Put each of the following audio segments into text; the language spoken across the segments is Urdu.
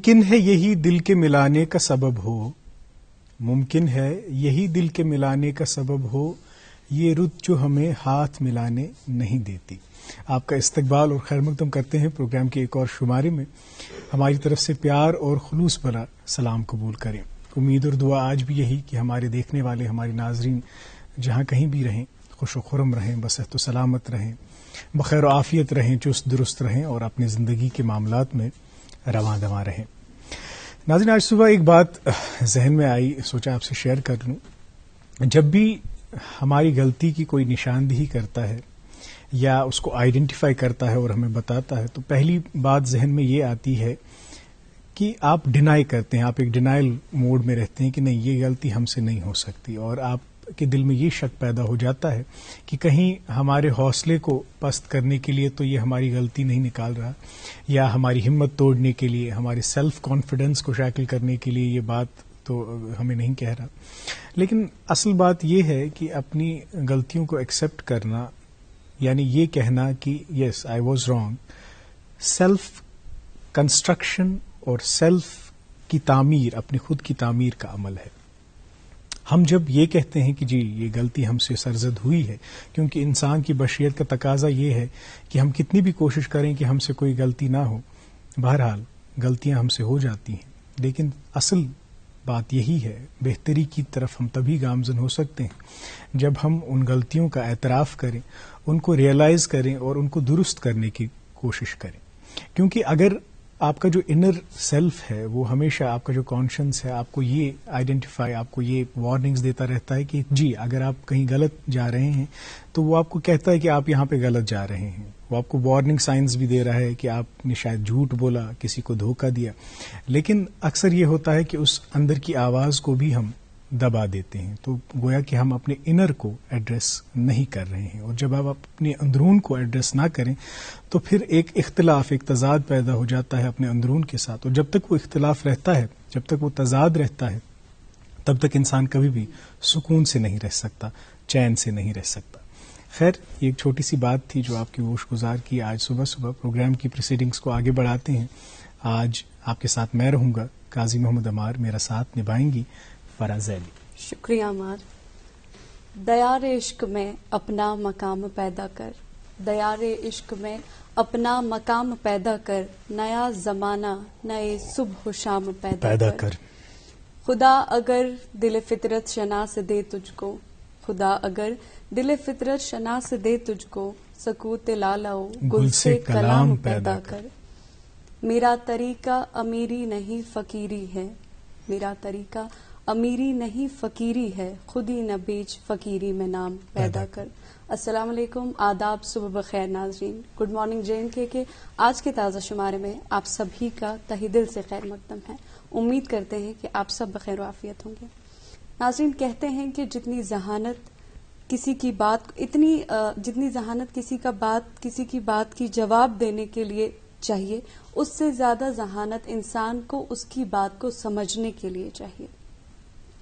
ممکن ہے یہی دل کے ملانے کا سبب ہو، ممکن ہے یہی دل کے ملانے کا سبب ہو، یہ رت جو ہمیں ہاتھ ملانے نہیں دیتی. آپ کا استقبال اور خیر مقدم کرتے ہیں پروگرام کے ایک اور شمارے میں. ہماری طرف سے پیار اور خلوص بھرا سلام قبول کریں. امید اور دعا آج بھی یہی کہ ہمارے دیکھنے والے ہمارے ناظرین جہاں کہیں بھی رہیں خوش و خرم رہیں، بصحت و سلامت رہیں، بخیر و عافیت رہیں، چست درست رہیں اور اپنی زندگی کے معاملات میں رواں دواں رہیں. ناظرین، آج صبح ایک بات ذہن میں آئی، سوچا آپ سے شیئر کر لوں. جب بھی ہماری غلطی کی کوئی نشاندہی کرتا ہے یا اس کو آئیڈینٹیفائی کرتا ہے اور ہمیں بتاتا ہے تو پہلی بات ذہن میں یہ آتی ہے کہ آپ ڈینائی کرتے ہیں، آپ ایک ڈینائل موڈ میں رہتے ہیں کہ نہیں، یہ غلطی ہم سے نہیں ہو سکتی، اور آپ کے دل میں یہ شک پیدا ہو جاتا ہے کہ کہیں ہمارے حوصلے کو پست کرنے کے لیے تو یہ ہماری غلطی نہیں نکال رہا، یا ہماری ہمت توڑنے کے لیے، ہمارے سیلف کانفیڈنس کو شیکل کرنے کے لیے یہ بات تو ہمیں نہیں کہہ رہا. لیکن اصل بات یہ ہے کہ اپنی غلطیوں کو ایکسپٹ کرنا، یعنی یہ کہنا کہ yes I was wrong, self construction اور سیلف کی تعمیر، اپنی خود کی تعمیر کا عمل ہے. ہم جب یہ کہتے ہیں کہ جی یہ غلطی ہم سے سرزد ہوئی ہے، کیونکہ انسان کی بشریت کا تقاضا یہ ہے کہ ہم کتنی بھی کوشش کریں کہ ہم سے کوئی غلطی نہ ہو، بہرحال غلطیاں ہم سے ہو جاتی ہیں. لیکن اصل بات یہی ہے، بہتری کی طرف ہم تبھی گامزن ہو سکتے ہیں جب ہم ان غلطیوں کا اعتراف کریں، ان کو ریئلائز کریں اور ان کو درست کرنے کی کوشش کریں. کیونکہ اگر آپ کا جو انر سیلف ہے وہ ہمیشہ، آپ کا جو کانشنس ہے، آپ کو یہ آئیڈینٹیفائی، آپ کو یہ وارننگز دیتا رہتا ہے کہ جی اگر آپ کہیں غلط جا رہے ہیں تو وہ آپ کو کہتا ہے کہ آپ یہاں پہ غلط جا رہے ہیں. وہ آپ کو وارننگ سائنز بھی دے رہا ہے کہ آپ نے شاید جھوٹ بولا، کسی کو دھوکہ دیا. لیکن اکثر یہ ہوتا ہے کہ اس اندر کی آواز کو بھی ہم دبا دیتے ہیں، تو گویا کہ ہم اپنے انر کو ایڈریس نہیں کر رہے ہیں. اور جب آپ اپنے اندرون کو ایڈریس نہ کریں تو پھر ایک اختلاف، ایک تضاد پیدا ہو جاتا ہے اپنے اندرون کے ساتھ. اور جب تک وہ اختلاف رہتا ہے، جب تک وہ تضاد رہتا ہے، تب تک انسان کبھی بھی سکون سے نہیں رہ سکتا، چین سے نہیں رہ سکتا. خیر، یہ ایک چھوٹی سی بات تھی جو آپ کی ہوش گزار کی آج صبح صبح. پروگرام کی پروسیڈنگز کو آگے بڑھاتے ہیں. آج آپ کے ساتھ میں رہوں گا، قاضی محمد عمار، میرا ساتھ نبھائیں گی فرا ذیلی. شکریہ عمار. دیار عشق میں اپنا مقام پیدا کر، دیار عشق میں اپنا مقام پیدا کر، نیا زمانہ نئے صبح و شام پیدا کر. خدا اگر دل فطرت شناس دے تجھ کو، خدا اگر دل فطرت شناس دے تجھ کو، سکوت لالہ گل سے کلام پیدا کر. میرا طریقہ امیری نہیں فقیری ہے، میرا طریقہ امیری نہیں فقیری ہے، خودی نہ بیچ فقیری میں نام پیدا کر. السلام علیکم، آداب، صبح بخیر ناظرین. گڈ مارننگ JNK کے آج کے تازہ شمارے میں آپ سبھی کا تہہ دل سے خیر مقدم ہے. امید کرتے ہیں کہ آپ سب بخیر و عافیت ہوں گے. ناظرین، کہتے ہیں کہ جتنی ذہانت کسی کی بات کی جواب دینے کے لیے چاہیے، اس سے زیادہ ذہانت انسان کو اس کی بات کو سمجھنے کے لیے چاہیے.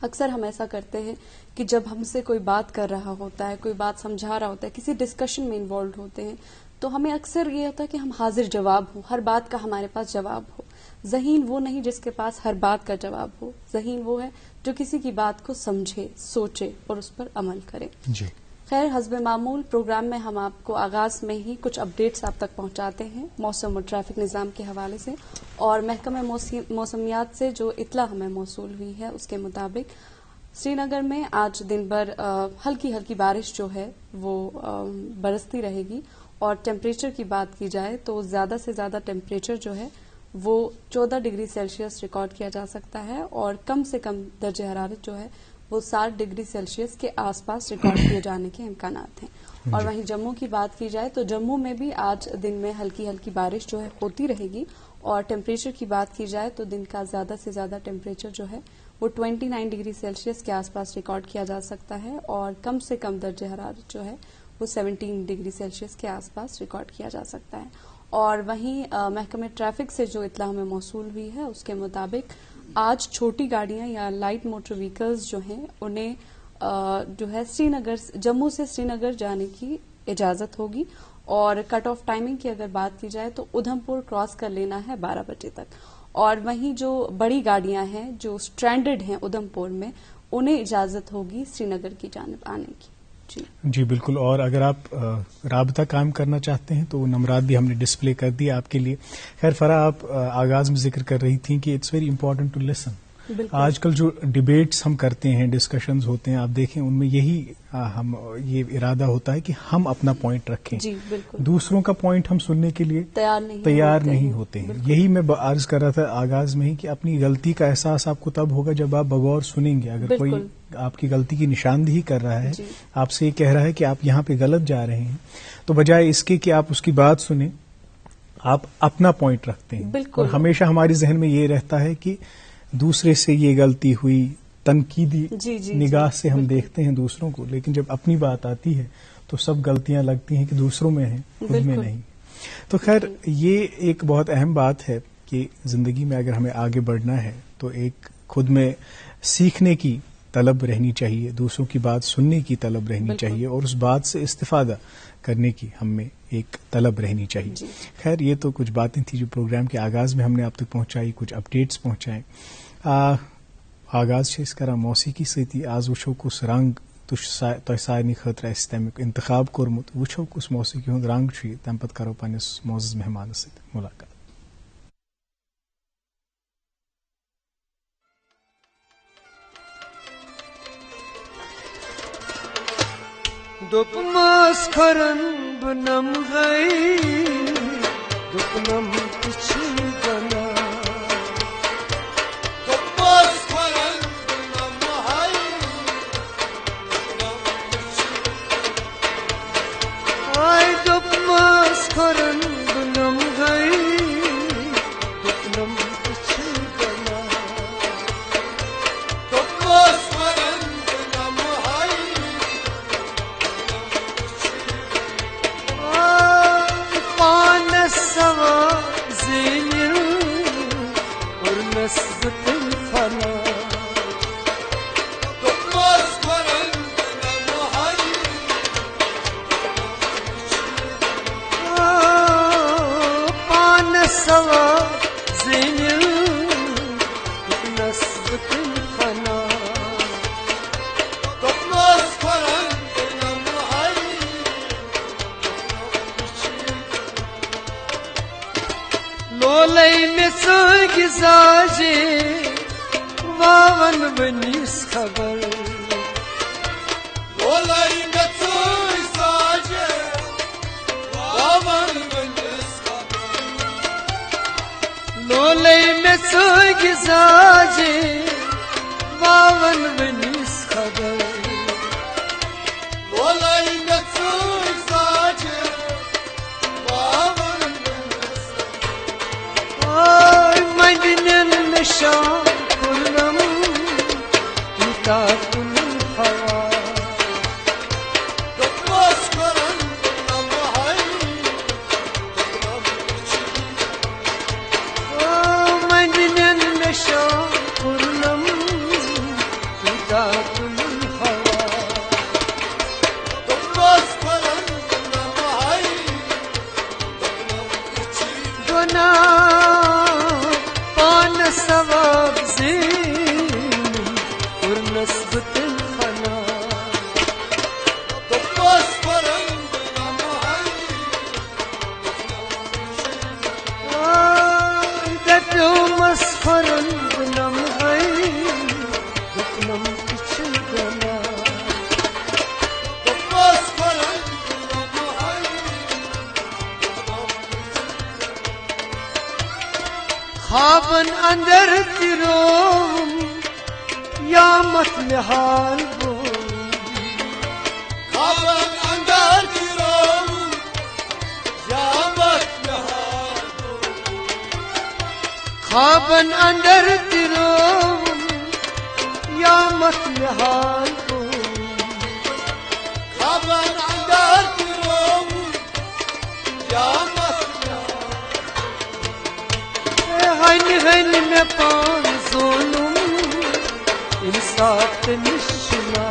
اکثر ہم ایسا کرتے ہیں کہ جب ہم سے کوئی بات کر رہا ہوتا ہے، کوئی بات سمجھا رہا ہوتا ہے، کسی ڈسکشن میں انوالوڈ ہوتے ہیں، تو ہمیں اکثر یہ ہوتا ہے کہ ہم حاضر جواب ہوں، ہر بات کا ہمارے پاس جواب ہو. ذہین وہ نہیں جس کے پاس ہر بات کا جواب ہو، ذہین وہ ہے جو کسی کی بات کو سمجھے، سوچے اور اس پر عمل کرے. جی خیر، حسب معمول پروگرام میں ہم آپ کو آغاز میں ہی کچھ اپڈیٹس آپ تک پہنچاتے ہیں موسم اور ٹریفک نظام کے حوالے سے، اور محکمہ موسمیات سے جو اطلاع ہمیں موصول ہوئی ہے اس کے مطابق سری نگر میں آج دن بھر ہلکی ہلکی بارش جو ہے وہ برستی رہے گی. اور ٹیمپریچر کی بات کی جائے تو زیادہ سے زیادہ ٹیمپریچر جو ہے وہ 14 ڈگری سیلسیس ریکارڈ کیا جا سکتا ہے، اور کم سے کم درجہ حرارت جو ہے وہ 60 ڈگری سیلسیس کے آس پاس ریکارڈ کیے جانے کے امکانات ہیں. اور وہیں جموں کی بات کی جائے تو جموں میں بھی آج دن میں ہلکی ہلکی بارش جو ہے ہوتی رہے گی. اور ٹیمپریچر کی بات کی جائے تو دن کا زیادہ سے زیادہ ٹیمپریچر جو ہے وہ 29 ڈگری سیلسیس کے آس پاس ریکارڈ کیا جا سکتا ہے، اور کم سے کم درجہ حرارت جو ہے وہ 17 ڈگری سیلسیس کے آس پاس ریکارڈ کیا جا سکتا ہے. اور وہیں محکمہ ٹریفک سے جو اطلاع ہمیں موصول ہوئی ہے اس کے مطابق آج چھوٹی گاڑیاں یا لائٹ موٹر وہیکلز جو ہیں انہیں جو ہے جموں سے سری نگر جانے کی اجازت ہوگی. اور کٹ آف ٹائمنگ کی اگر بات کی جائے تو ادھم پور کراس کر لینا ہے 12 بجے تک. اور وہیں جو بڑی گاڑیاں ہیں جو اسٹرینڈڈ ہیں ادھمپور میں انہیں اجازت ہوگی سری نگر کی جانب آنے کی. جی بالکل. اور اگر آپ رابطہ قائم کرنا چاہتے ہیں تو وہ نمبرات بھی ہم نے ڈسپلے کر دیا آپ کے لیے. خیر فرح، آپ آغاز میں ذکر کر رہی تھیں کہ it's very important to listen. آج کل جو ڈبیٹس ہم کرتے ہیں، ڈسکشنز ہوتے ہیں، آپ دیکھیں ان میں یہی یہ ارادہ ہوتا ہے کہ ہم اپنا پوائنٹ رکھیں. جی بالکل. دوسروں کا پوائنٹ ہم سننے کے لیے تیار نہیں ہوتے ہیں. یہی میں عرض کر رہا تھا آغاز میں ہی کہ اپنی غلطی کا احساس آپ کو تب ہوگا جب آپ بغور سنیں گے. اگر کوئی آپ کی غلطی کی نشاندہی کر رہا ہے، آپ سے یہ کہہ رہا ہے کہ آپ یہاں پہ غلط جا رہے ہیں، تو بجائے اس کے کہ آپ اس کی بات سنیں، آپ اپنا پوائنٹ رکھتے ہیں. اور ہمیشہ ہمارے ذہن میں یہ رہتا ہے کہ دوسرے سے یہ غلطی ہوئی، تنقیدی نگاہ سے ہم دیکھتے ہیں دوسروں کو، لیکن جب اپنی بات آتی ہے تو سب غلطیاں لگتی ہیں کہ دوسروں میں ہیں، خود میں نہیں. تو خیر یہ ایک بہت اہم بات ہے کہ زندگی میں اگر ہمیں آگے بڑھنا ہے تو ایک خود میں سیکھنے کی طلب رہنی چاہیے، دوسروں کی بات سننے کی طلب رہنی چاہیے، اور اس بات سے استفادہ کرنے کی ہم میں ایک طلب رہنی چاہیے. خیر یہ تو کچھ باتیں تھیں جو پروگرام کے آغاز میں ہم نے آپ تک پہنچائی، کچھ اپڈیٹس پہنچائیں. آغاز اس کرا موسیقی ستی آز وچھو کس رنگ تہ سارنی خاطر اس تمیک انتخاب کورمت، وچھو کس موسیقی ہند رنگ تم پتہ کرو پنس معزز مہمان ست ملاقات. دوپماس کھرن بنم گئی دوپنم پچھ گنا دوپماس کھرن بنم ہائی آئی دوپماس کھرن بنم گئی دوپنم پچھ گنا دوپماس کھرن بنم ہائی سوا زینر اور نسبت الفنا دوپماس کھرن بنم ہائی پان سوا زینر اور نسبت الفنا دوپماس کھرن بنم ہائی لولی میں سوگ زاجے واون بنیس خبر لولی میں سوگ زاجے واون بنیس خبر لولی میں سوگ زاجے واون بنیس خبر لولی میں سوگ زاجے واون مدنن نشان کنم کتاب الهوا دوپماس کھرن بنم ہائی مدنن نشان کنم کتاب الهوا دوپماس کھرن بنم ہائی گنا ثواب زین اور نسبت الفنا دوپماس کھرن بنم ہائی دوپماس کھرن بنم ہائی دوپنم پچھ گنا دوپماس کھرن بنم ہائی خوابن اندر تروم یا مت حال بو خوابن اندر تروم یا مت حال بو خوابن اندر تروم یا مت حال بو خوابن اندر تروم یا مت ہن میں پان ظلم انصاف نشنا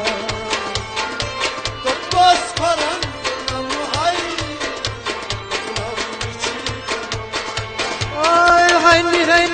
دوپماس کھرن بنم ہائی آئے ہن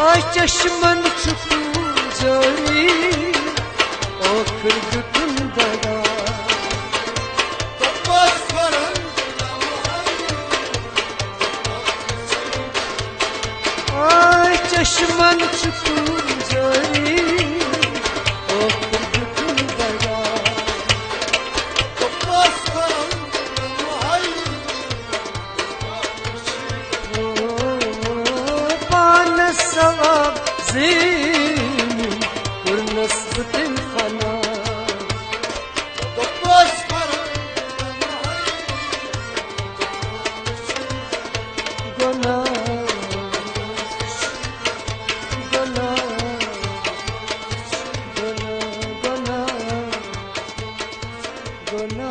آج چشمن چھپو جاری آخر گتن دگا تپس کرن آج چشمن چھپو جاری آخر گتن دگا تپس کرن ثواب زين والنصب الفنا تبص قنا قنا قنا قنا قنا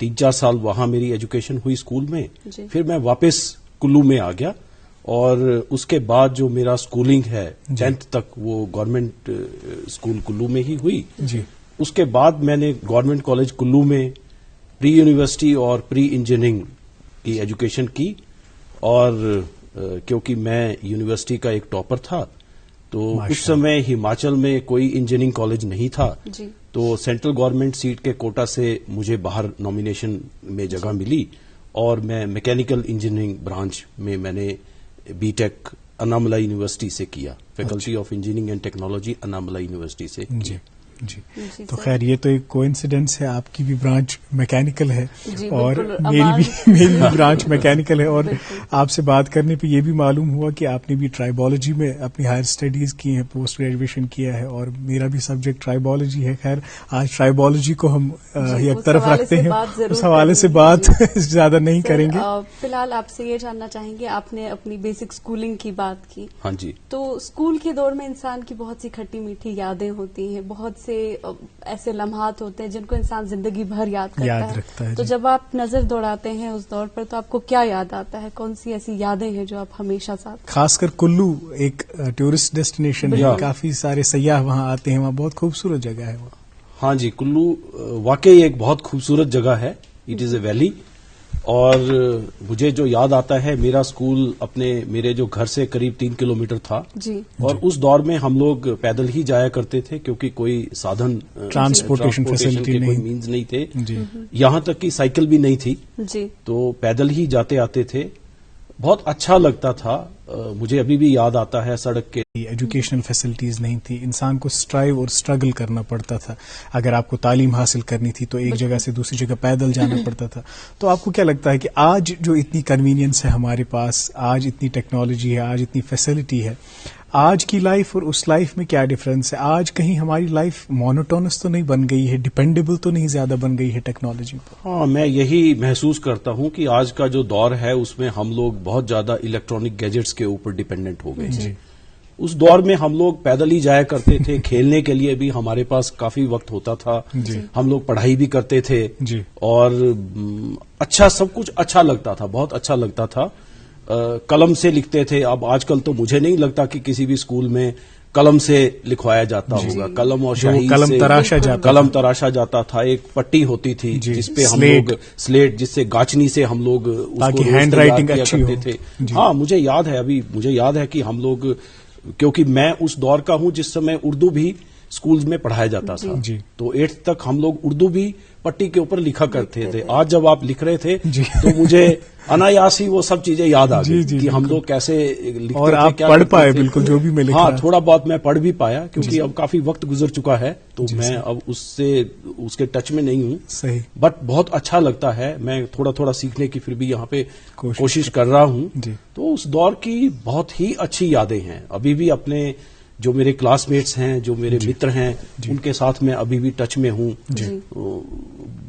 3-4 سال وہاں میری ایجوکیشن ہوئی اسکول میں. جی. پھر میں واپس کلو میں آ گیا اور اس کے بعد جو میرا اسکولنگ ہے 10th تک وہ گورنمنٹ اسکول کلو میں ہی ہوئی. جی. اس کے بعد میں نے گورنمنٹ کالج کلو میں پری یونیورسٹی اور پری انجینئرنگ کی ایجوکیشن کی. اور کیونکہ میں یونیورسٹی کا ایک ٹاپر تھا تو اس سمے ہماچل میں کوئی انجینئرنگ کالج نہیں تھا. جی. تو سینٹرل گورنمنٹ سیٹ کے کوٹا سے مجھے باہر نامینیشن میں جگہ ملی اور میں میکینیکل انجینئرنگ برانچ میں نے بی ٹیک اناملا یونیورسٹی سے کیا. Faculty of engineering and technology Annamalai university سے. جی. جی. تو خیر یہ تو ایک کوئنسیڈنس ہے, آپ کی بھی برانچ میکینیکل ہے اور میری بھی برانچ میکینیکل ہے. اور آپ سے بات کرنے پہ یہ بھی معلوم ہوا کہ آپ نے بھی ٹرائبالوجی میں اپنی ہائر اسٹڈیز کی ہیں, پوسٹ گریجویشن کیا ہے, اور میرا بھی سبجیکٹ ٹرائبالوجی ہے. خیر آج ٹرائبالوجی کو ہم ایک طرف رکھتے ہیں, اس حوالے سے بات زیادہ نہیں کریں گے. فی الحال آپ سے یہ جاننا چاہیں گے, آپ نے اپنی بیسک اسکولنگ کی بات کی. ہاں جی. تو اسکول کے دور میں انسان کی بہت سی کھٹی میٹھی یادیں ہوتی ہیں, بہت سے ایسے لمحات ہوتے ہیں جن کو انسان زندگی بھر یاد کرتا ہے. تو جب آپ نظر دوڑاتے ہیں اس دور پر تو آپ کو کیا یاد آتا ہے؟ کون سی ایسی یادیں ہیں جو آپ ہمیشہ ساتھ؟ خاص کر کلو ایک ٹورسٹ ڈیسٹینیشن ہے, کافی سارے سیاح وہاں آتے ہیں, وہاں بہت خوبصورت جگہ ہے وہ. ہاں جی, کلو واقعی ایک بہت خوبصورت جگہ ہے. It is a valley. اور مجھے جو یاد آتا ہے, میرا اسکول میرے جو گھر سے قریب 3 کلومیٹر تھا. جی. اور اس دور میں ہم لوگ پیدل ہی جایا کرتے تھے کیونکہ کوئی سادھن ٹرانسپورٹیشن کے کوئی مینز نہیں تھے. یہاں تک کہ سائیکل بھی نہیں تھی. جی. تو پیدل ہی جاتے آتے تھے. بہت اچھا لگتا تھا. مجھے ابھی بھی یاد آتا ہے سڑک کے. ایجوکیشنل فیسلٹیز نہیں تھی, انسان کو اسٹرائیو اور اسٹرگل کرنا پڑتا تھا. اگر آپ کو تعلیم حاصل کرنی تھی تو ایک جگہ سے دوسری جگہ پیدل جانا پڑتا تھا. تو آپ کو کیا لگتا ہے کہ آج جو اتنی کنوینئنس ہے ہمارے پاس, آج اتنی ٹیکنالوجی ہے, آج اتنی فیسلٹی ہے, آج کی لائف اور اس لائف میں کیا ڈفرنس ہے؟ آج کہیں ہماری لائف مونوٹونس تو نہیں بن گئی ہے, ڈیپینڈیبل تو نہیں زیادہ بن گئی ہے ٹیکنالوجی پر؟ ہاں, میں یہی محسوس کرتا ہوں کہ آج کا جو دور ہے اس میں ہم لوگ بہت زیادہ الیکٹرانک گیجٹس کے اوپر ڈیپینڈنٹ ہو گئے ہیں. اس دور میں ہم لوگ پیدل ہی جایا کرتے تھے. کھیلنے کے لیے بھی ہمارے پاس کافی وقت ہوتا تھا. ہم لوگ پڑھائی بھی کرتے تھے اور اچھا سب کچھ اچھا لگتا تھا, بہت اچھا لگتا تھا. قلم سے لکھتے تھے. اب آج کل تو مجھے نہیں لگتا کہ کسی بھی اسکول میں قلم سے لکھوایا جاتا ہوگا. قلم اور شاہی قلم تراشا جاتا تھا. ایک پٹی ہوتی تھی جس پہ ہم لوگ سلیٹ, جس سے گاچنی سے ہم لوگ ہینڈ رائٹنگ اچھی کرتے تھے. ہاں, مجھے یاد ہے کہ ہم لوگ, کیونکہ میں اس دور کا ہوں جس سمے اردو بھی اسکولز میں پڑھایا جاتا تھا. تو 8th تک ہم لوگ اردو بھی پٹی کے اوپر لکھا کرتے تھے. آج جب آپ لکھ رہے تھے تو مجھے انایاس ہی وہ سب چیزیں یاد آ گئی کہ ہم لوگ کیسے لکھتے اور آپ پڑھ پائے بالکل جو بھی میں لکھا. ہاں, تھوڑا بہت میں پڑھ بھی پایا کیونکہ اب کافی وقت گزر چکا ہے تو میں اب اس کے ٹچ میں نہیں ہوں. صحیح. بٹ بہت اچھا لگتا ہے. میں تھوڑا تھوڑا سیکھنے کی پھر بھی یہاں پہ کوشش کر رہا ہوں. تو اس دور کی بہت ہی اچھی یادیں ہیں. ابھی بھی اپنے جو میرے کلاس میٹس ہیں, جو میرے متر ہیں, ان کے ساتھ میں ابھی بھی ٹچ میں ہوں.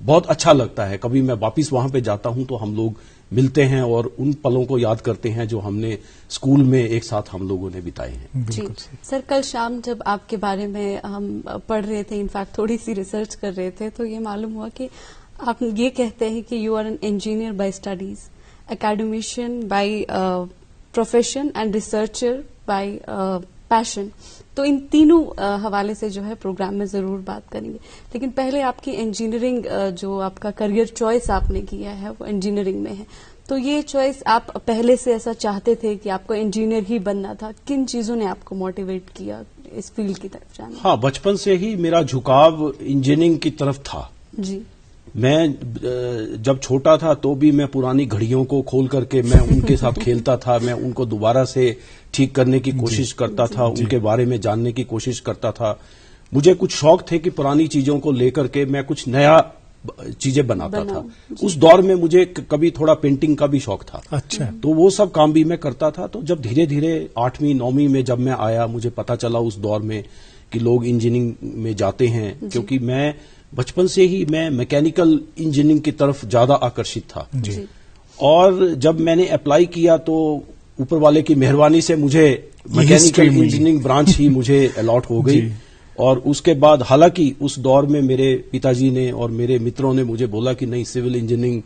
بہت اچھا لگتا ہے. کبھی میں واپس وہاں پہ جاتا ہوں تو ہم لوگ ملتے ہیں اور ان پلوں کو یاد کرتے ہیں جو ہم نے اسکول میں ایک ساتھ ہم لوگوں نے بتائے ہیں. جی سر, کل شام جب آپ کے بارے میں ہم پڑھ رہے تھے, انفیکٹ تھوڑی سی ریسرچ کر رہے تھے, تو یہ معلوم ہوا کہ آپ یہ کہتے ہیں کہ you are an engineer by studies, academician by profession and researcher by passion. تو ان تینوں حوالے سے جو ہے پروگرام میں ضرور بات کریں گے, لیکن پہلے آپ کی انجینئرنگ, جو آپ کا کریئر چوائس آپ نے کیا ہے وہ انجینئرنگ میں ہے. تو یہ چوائس آپ پہلے سے ایسا چاہتے تھے کہ آپ کو انجینئر ہی بننا تھا؟ کن چیزوں نے آپ کو موٹیویٹ کیا اس فیلڈ کی طرف جانے؟ ہاں, بچپن سے ہی میرا جھکاؤ انجینئرنگ کی طرف تھا. جی. میں جب چھوٹا تھا تو بھی میں پرانی گھڑیوں کو کھول کر کے میں ان کے ساتھ کھیلتا تھا. میں ان کو دوبارہ سے ٹھیک کرنے کی کوشش کرتا تھا, ان کے بارے میں جاننے کی کوشش کرتا تھا. مجھے کچھ شوق تھے کہ پرانی چیزوں کو لے کر کے میں کچھ نیا چیزیں بناتا تھا. اس دور میں مجھے کبھی تھوڑا پینٹنگ کا بھی شوق تھا. اچھا. تو وہ سب کام بھی میں کرتا تھا. تو جب دھیرے دھیرے 8ویں 9ویں میں جب میں آیا, مجھے پتا چلا اس دور میں کہ لوگ انجینئرنگ میں جاتے ہیں, کیونکہ میں بچپن سے ہی میں میکینیکل انجینئرنگ کی طرف زیادہ آکرشت تھا. اور جب میں نے اپلائی کیا تو اوپر والے کی مہربانی سے مجھے میکینیکل انجینئرنگ برانچ ہی مجھے الاٹ ہو گئی. اور اس کے بعد حالانکہ اس دور میں میرے پتا جی نے اور میرے متروں نے مجھے بولا کہ نہیں سول انجینئرنگ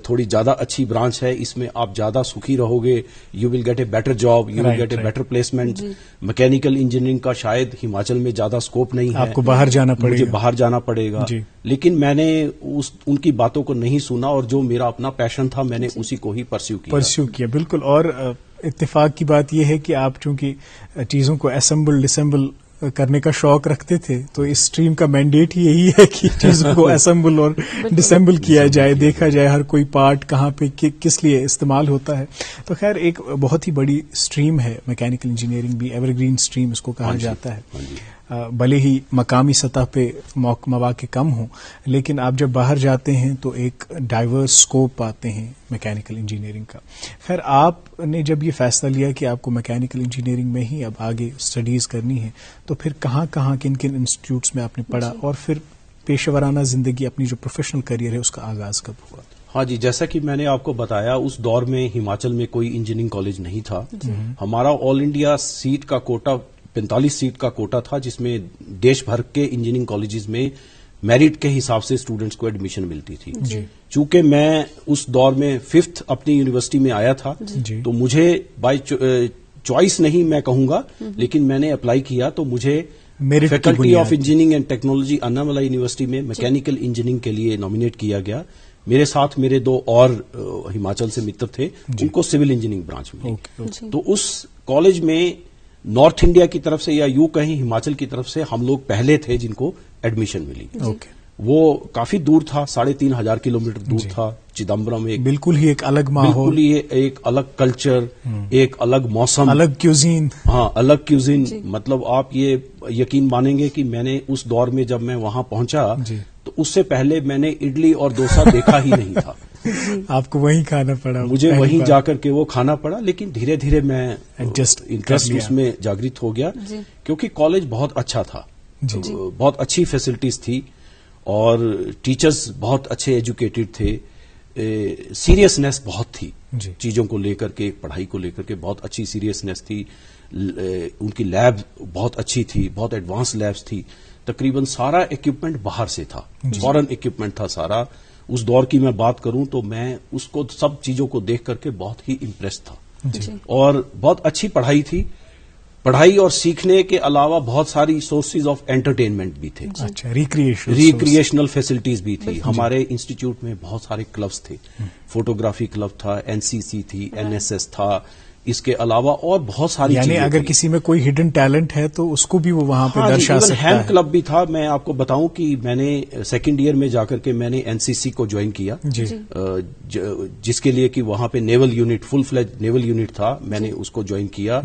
تھوڑی زیادہ اچھی برانچ ہے, اس میں آپ زیادہ سکھی رہو گے, you will get a better job, you will get a better placement. Mechanical engineering کا شاید ہماچل میں زیادہ اسکوپ نہیں ہے, آپ کو باہر جانا پڑے مجھے گا, باہر جانا پڑے گا. لیکن میں نے ان کی باتوں کو نہیں سنا, اور جو میرا اپنا پیشن تھا میں نے اسی کو ہی پرسیو کیا. بالکل. اور اتفاق کی بات یہ ہے کہ آپ چونکہ چیزوں کو اسمبل ڈسمبل کرنے کا شوق رکھتے تھے, تو اس اسٹریم کا مینڈیٹ ہی یہی ہے کہ چیزوں کو اسمبل اور ڈسمبل کیا جائے, دیکھا جائے ہر کوئی پارٹ کہاں پہ کس لیے استعمال ہوتا ہے. تو خیر ایک بہت ہی بڑی اسٹریم ہے میکینیکل انجینئرنگ بھی, ایور گرین اسٹریم اس کو کہا جاتا ہے. بھلے ہی مقامی سطح پہ مواقع کم ہوں, لیکن آپ جب باہر جاتے ہیں تو ایک ڈائیورس اسکوپ پاتے ہیں میکینیکل انجینئرنگ کا. خیر آپ نے جب یہ فیصلہ لیا کہ آپ کو میکینیکل انجینئرنگ میں ہی اب آگے اسٹڈیز کرنی ہے, تو پھر کہاں کن انسٹیٹیوٹس میں آپ نے پڑھا, اور پھر پیشہ ورانہ زندگی اپنی جو پروفیشنل کریئر ہے اس کا آغاز کب ہوا؟ ہاں جی, جیسا کہ میں نے آپ کو بتایا اس دور میں ہماچل میں کوئی انجینئرنگ کالج نہیں تھا. ہمارا آل انڈیا سیٹ کا کوٹا 45 سیٹ کا کوٹا تھا, جس میں دیش بھر کے انجینئرنگ کالجز میں میرٹ کے حساب سے اسٹوڈنٹس کو ایڈمیشن ملتی تھی. چونکہ میں اس دور میں 5th اپنی یونیورسٹی میں آیا تھا, تو مجھے بائی چوائس نہیں میں کہوں گا, لیکن میں نے اپلائی کیا تو مجھے faculty of engineering and technology Annamalai university میں میکینیکل انجینئرنگ کے لیے نامینیٹ کیا گیا. میرے ساتھ میرے 2 اور ہماچل سے متر تھے, ان کو سول انجینئرنگ برانچ ملی. تو اس کالج میں نارتھ انڈیا کی طرف سے یا یوں کہیں ہماچل کی طرف سے ہم لوگ پہلے تھے جن کو ایڈمیشن ملی. وہ کافی دور تھا, 3,500 کلومیٹر دور تھا. چدمبرم بالکل ہی ایک الگ ماحول, بالکل ہی ایک الگ کلچر, ایک الگ موسم, الگ کیوزین. ہاں الگ کیوزین. مطلب آپ یہ یقین مانیں گے کہ میں نے اس دور میں جب میں وہاں پہنچا تو اس سے پہلے میں نے اڈلی اور ڈوسا دیکھا ہی نہیں تھا. آپ کو وہیں کھانا پڑا؟ مجھے وہیں جا کر کے وہ کھانا پڑا, لیکن دھیرے دھیرے میں انٹرسٹ اس میں جاگرت ہو گیا, کیونکہ کالج بہت اچھا تھا, بہت اچھی فیسلٹیز تھی, اور ٹیچرز بہت اچھے ایجوکیٹڈ تھے. سیریسنیس بہت تھی چیزوں کو لے کر کے, پڑھائی کو لے کر کے بہت اچھی سیریسنیس تھی. ان کی لیب بہت اچھی تھی, بہت ایڈوانس لیبس تھی. تقریباً سارا اکوپمنٹ باہر سے تھا, فورن اکوپمنٹ تھا سارا. اس دور کی میں بات کروں تو میں اس کو سب چیزوں کو دیکھ کر کے بہت ہی امپریس تھا, اور بہت اچھی پڑھائی تھی. پڑھائی اور سیکھنے کے علاوہ بہت ساری سورسز آف انٹرٹینمنٹ بھی تھے, ریکریشنل فیسلٹیز بھی تھی. ہمارے انسٹیٹیوٹ میں بہت سارے کلبس تھے, فوٹوگرافی کلب تھا, NCC تھی, NSS تھا, اس کے علاوہ اور بہت ساری یعنی اگر کسی میں کوئی ہڈن ٹیلنٹ ہے تو اس کو بھی وہ وہاں پہ درشا سکتا ہے. ہینڈ کلب بھی تھا. میں آپ کو بتاؤں کہ میں نے 2nd ایئر میں جا کر کے میں نے NCC کو جوائن کیا, جس کے لیے کہ وہاں پہ نیول یونٹ, فل فلیج نیول یونٹ تھا, میں نے اس کو جوائن کیا.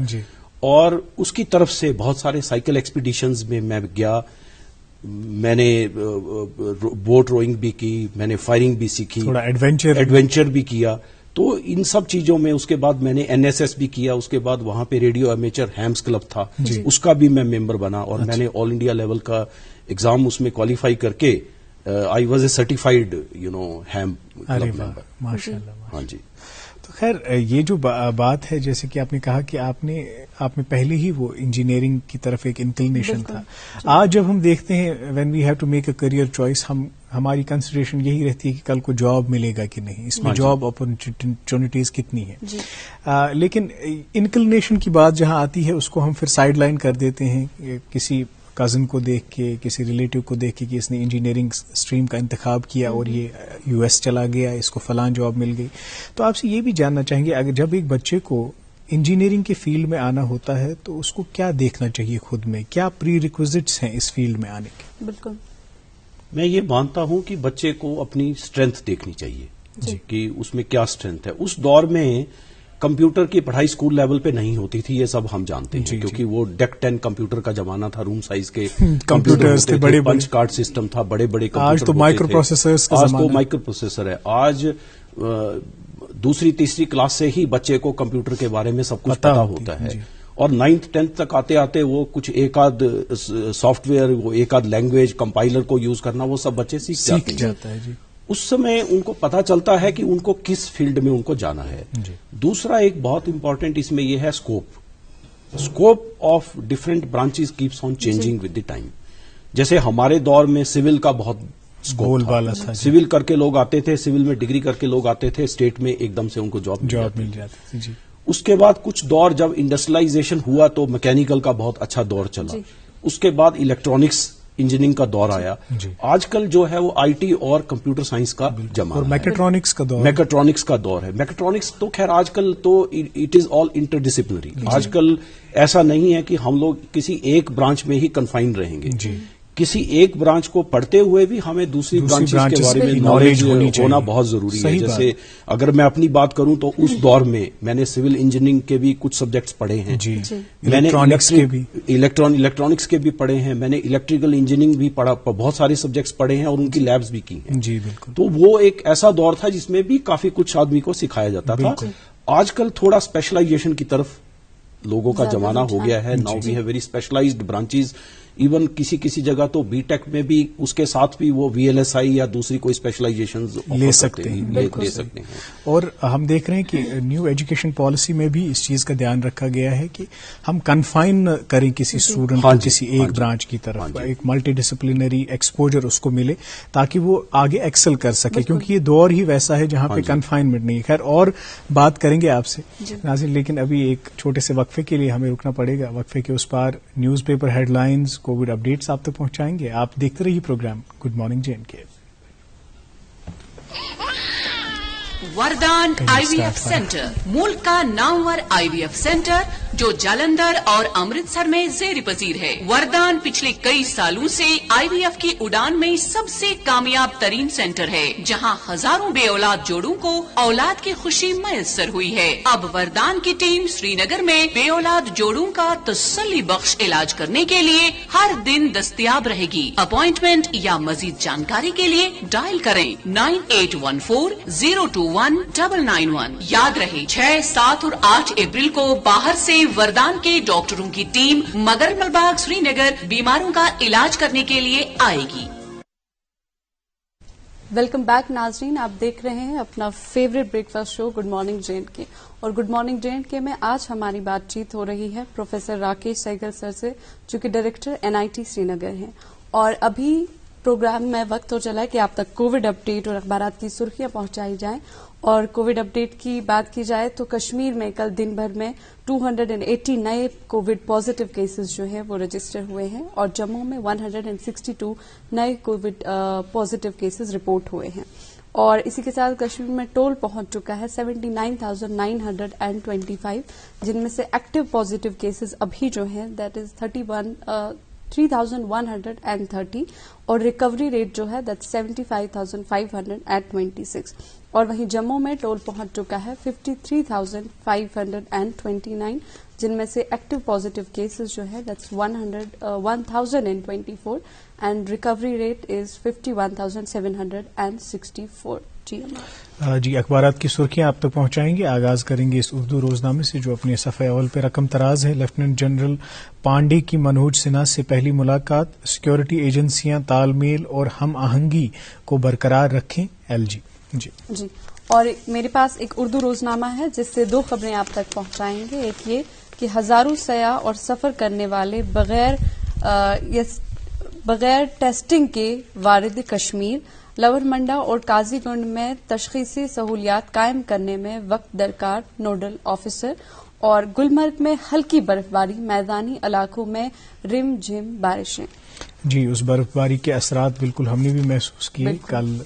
اور اس کی طرف سے بہت سارے سائیکل ایکسپیڈیشنز میں گیا. میں نے بوٹ روئنگ بھی کی, میں نے فائرنگ بھی سیکھی, تھوڑا ایڈونچر بھی کیا. تو ان سب چیزوں میں اس کے بعد میں نے NSS بھی کیا. اس کے بعد وہاں پہ ریڈیو امیچر ہیمز کلب تھا, اس کا بھی میں ممبر بنا, اور میں نے آل انڈیا لیول کا ایگزام اس میں کوالیفائی کر کے I was a certified ham club member. ماشاءاللہ. ہاں جی. تو خیر یہ جو بات ہے, جیسے کہ آپ نے کہا کہ آپ میں پہلے ہی وہ انجینئرنگ کی طرف ایک انکلینیشن تھا. آج جب ہم دیکھتے ہیں when we have to make a career choice, ہماری کنسیڈریشن یہی رہتی ہے کہ کل کو جاب ملے گا کہ نہیں, اس میں جاب اپرچونیٹیز کتنی ہے. لیکن انکلینیشن کی بات جہاں آتی ہے اس کو ہم پھر سائڈ لائن کر دیتے ہیں, کسی کزن کو دیکھ کے, کسی ریلیٹو کو دیکھ کے کہ اس نے انجینئرنگ اسٹریم کا انتخاب کیا اور یہ US چلا گیا, اس کو فلاں جاب مل گئی. تو آپ سے یہ بھی جاننا چاہیں گے, اگر جب ایک بچے کو انجینئرنگ کے فیلڈ میں آنا ہوتا ہے تو اس کو کیا دیکھنا چاہیے خود میں, کیا پری ریکوزٹس ہیں اس فیلڈ میں آنے کے؟ بالکل, میں یہ مانتا ہوں کہ بچے کو اپنی اسٹرینتھ دیکھنی چاہیے کہ اس میں کیا اسٹرینتھ ہے. اس دور میں کمپیوٹر کی پڑھائی اسکول لیول پہ نہیں ہوتی تھی, یہ سب ہم جانتے ہیں, کیونکہ وہ ڈیک 10 کمپیوٹر کا زمانہ تھا, روم سائز کے کمپیوٹرز تھے, بڑے پنچ کارڈ سسٹم تھا, بڑے بڑے کمپیوٹر. آج تو مائکرو پروسیسرز کا زمانہ, آج تو مائکرو پروسیسر ہے. آج 2ری 3ری کلاس سے ہی بچے کو کمپیوٹر کے بارے میں سب کچھ پتا ہوتا ہے, اور 9th 10th تک آتے آتے وہ کچھ ایک آدھ سافٹ ویئر, وہ ایک آدھ لینگویج کمپائلر کو یوز کرنا وہ سب بچے سیکھ جاتا ہے. اس سمے ان کو پتا چلتا ہے کہ ان کو کس فیلڈ میں ان کو جانا ہے. دوسرا ایک بہت امپورٹنٹ اس میں یہ ہے scope. scope of different branches keeps on changing with the time. جیسے ہمارے دور میں سول کا بہت بول بالا تھا. سول کر کے لوگ آتے تھے, سول میں ڈگری کر کے لوگ آتے تھے, اسٹیٹ میں ایک دم سے ان کو جاب مل جاتی تھی. جی. اس کے بعد کچھ دور جب انڈسٹریلائزیشن ہوا تو میکینیکل کا بہت اچھا دور چلا. اس کے بعد الیکٹرانکس انجینئرنگ کا دور آیا. آج کل جو ہے وہ آئی ٹی اور کمپیوٹر سائنس کا جمع, میکٹرونکس کا دور, میکٹرونکس کا دور ہے. میکٹرونکس تو خیر آج کل تو it is all interdisciplinary. آج کل ایسا نہیں ہے کہ ہم لوگ کسی ایک برانچ میں ہی کنفائنڈ رہیں گے. کسی ایک برانچ کو پڑھتے ہوئے بھی ہمیں دوسری برانچز کے بارے میں نالج ہونا بہت ضروری ہے. جیسے اگر میں اپنی بات کروں تو اس دور میں نے سول انجینئرنگ کے بھی کچھ سبجیکٹس پڑھے ہیں, میں نے الیکٹرانکس کے بھی پڑھے ہیں, میں نے الیکٹریکل انجینئرنگ بھی پڑھا, بہت سارے سبجیکٹس پڑھے ہیں اور ان کی لیبس بھی کی ہیں. جی بالکل. تو وہ ایک ایسا دور تھا جس میں بھی کافی کچھ آدمی کو سکھایا جاتا تھا. آج کل تھوڑا اسپیشلائزیشن کی طرف لوگوں کا زمانہ ہو گیا ہے. Now we have very specialised branches. Even کسی جگہ تو بی ٹیک میں بھی اس کے ساتھ بھی وہ وی ایل ایس آئی یا دوسری کوئی اسپیشلائزیشن لے سکتے ہیں. اور ہم دیکھ رہے ہیں کہ نیو ایجوکیشن پالیسی میں بھی اس چیز کا دھیان رکھا گیا ہے کہ ہم کنفائن کریں کسی اسٹوڈنٹ کو کسی ایک برانچ کی طرف, ایک ملٹی ڈسپلنری ایکسپوجر اس کو ملے تاکہ وہ آگے ایکسل کر سکے, کیونکہ یہ دور ہی ویسا ہے جہاں پہ کنفائنمنٹ نہیں ہے. خیر اور بات کریں گے آپ سے ناظرین, لیکن ابھی ایک چھوٹے سے وقفے کے لیے ہمیں رکنا پڑے گا. وقفے کے اس پار newspaper headlines, Covid updates آپ تک پہنچائیں گے. آپ دیکھتے رہیے programme good morning JNK. Vardaan IVF وی ایف سینٹر ملک کا نامور آئی وی ایف سینٹر جو جالندھر اور امرتسر میں زیر پذیر ہے. وردان پچھلے کئی سالوں سے آئی وی ایف کی اڑان میں سب سے کامیاب ترین سینٹر ہے, جہاں ہزاروں بے اولاد جوڑوں کو اولاد کی خوشی میسر ہوئی ہے. اب وردان کی ٹیم سری نگر میں بے اولاد جوڑوں کا تسلی بخش علاج کرنے کے لیے ہر دن دستیاب رہے گی. اپوائنٹمنٹ یا مزید جانکاری کے لیے ڈائل کریں 9814-021-991. یاد رہے 6, 7 اور 8 اپریل کو باہر سے وردان کے ڈاکٹروں کی ٹیم مگر ملباغ سری نگر بیماروں کا علاج کرنے کے لیے آئے گی. ویلکم بیک ناظرین, آپ دیکھ رہے ہیں اپنا فیوریٹ بریک فاسٹ شو گڈ مارننگ JNK. اور گڈ مارننگ JNK میں آج ہماری بات چیت ہو رہی ہے پروفیسر راکیش سہگل سر سے, جو کہ ڈائریکٹر NIT سری نگر ہیں. اور ابھی پروگرام میں وقت ہو چلا ہے کہ آپ تک کووڈ اپڈیٹ اور اخبارات کی سرخیاں پہنچائی جائیں. اور کووڈ اپڈیٹ کی بات کی جائے تو کشمیر میں کل دن بھر میں 280 نئے کووڈ پازیٹیو کیسز جو ہیں وہ رجسٹر ہوئے ہیں, اور جموں میں 162 نئے کووڈ پازیٹیو کیسز رپورٹ ہوئے ہیں. اور اسی کے ساتھ کشمیر میں ٹول پہنچ چکا ہے 79,925, جن میں سے ایکٹیو پازیٹیو کیسز ابھی جو ہیں دیٹ از 3,130, اور ریکوری ریٹ جو ہے دیٹ 75,526. اور وہیں جموں میں ٹول پہنچ چکا ہے 53,529, جن میں سے ایکٹیو پازیٹیو کیسز جو ہے that's 1,024, and recovery rate is 51,764. جی اخبارات کی سرخیاں آپ تک پہنچائیں گے. آغاز کریں گے اس اردو روزنامے سے جو اپنے صفحہ اول پہ رقم تراز ہے. لیفٹیننٹ جنرل پانڈے کی منوج سنہا سے پہلی ملاقات, سیکورٹی ایجنسیاں تال میل اور ہم آہنگی کو برقرار رکھیں LG. جی اور میرے پاس ایک اردو روزنامہ ہے جس سے 2 خبریں آپ تک پہنچائیں گے. ایک یہ کہ ہزاروں سیاح اور سفر کرنے والے بغیر ٹیسٹنگ کے وارد کشمیر, لور منڈا اور قاضی گنڈ میں تشخیصی سہولیات قائم کرنے میں وقت درکار, نوڈل آفیسر. اور گلمرگ میں ہلکی برفباری, میدانی علاقوں میں رم جھم بارشیں. جی اس برفباری کے اثرات بالکل ہم نے بھی محسوس کیے. کل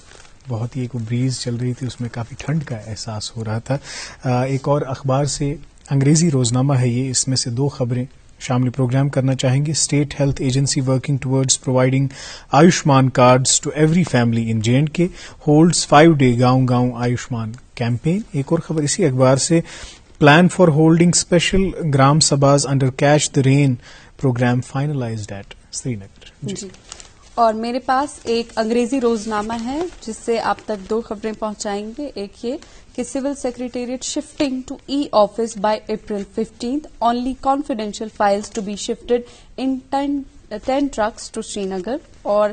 بہت ہی ایک بریز چل رہی تھی, اس میں کافی ٹھنڈ کا احساس ہو رہا تھا. ایک اور اخبار سے انگریزی روزنامہ ہے یہ, اس میں سے 2 خبریں شامل پروگرام کرنا چاہیں گے. State health agency working towards providing Ayushman cards to every family in JNK holds 5-day گاؤں گاؤں آیوشمان کیمپین. ایک اور خبر اسی اخبار سے, plan for holding special gram سبھاز under catch the rain programme finalised at Srinagar. جی اور میرے پاس ایک انگریزی روزنامہ ہے جس سے آپ تک 2 خبریں پہنچائیں گے. ایک یہ کہ civil secretariat shifting to office by April 15th, only confidential files to be shifted in 10 trucks to Srinagar. اور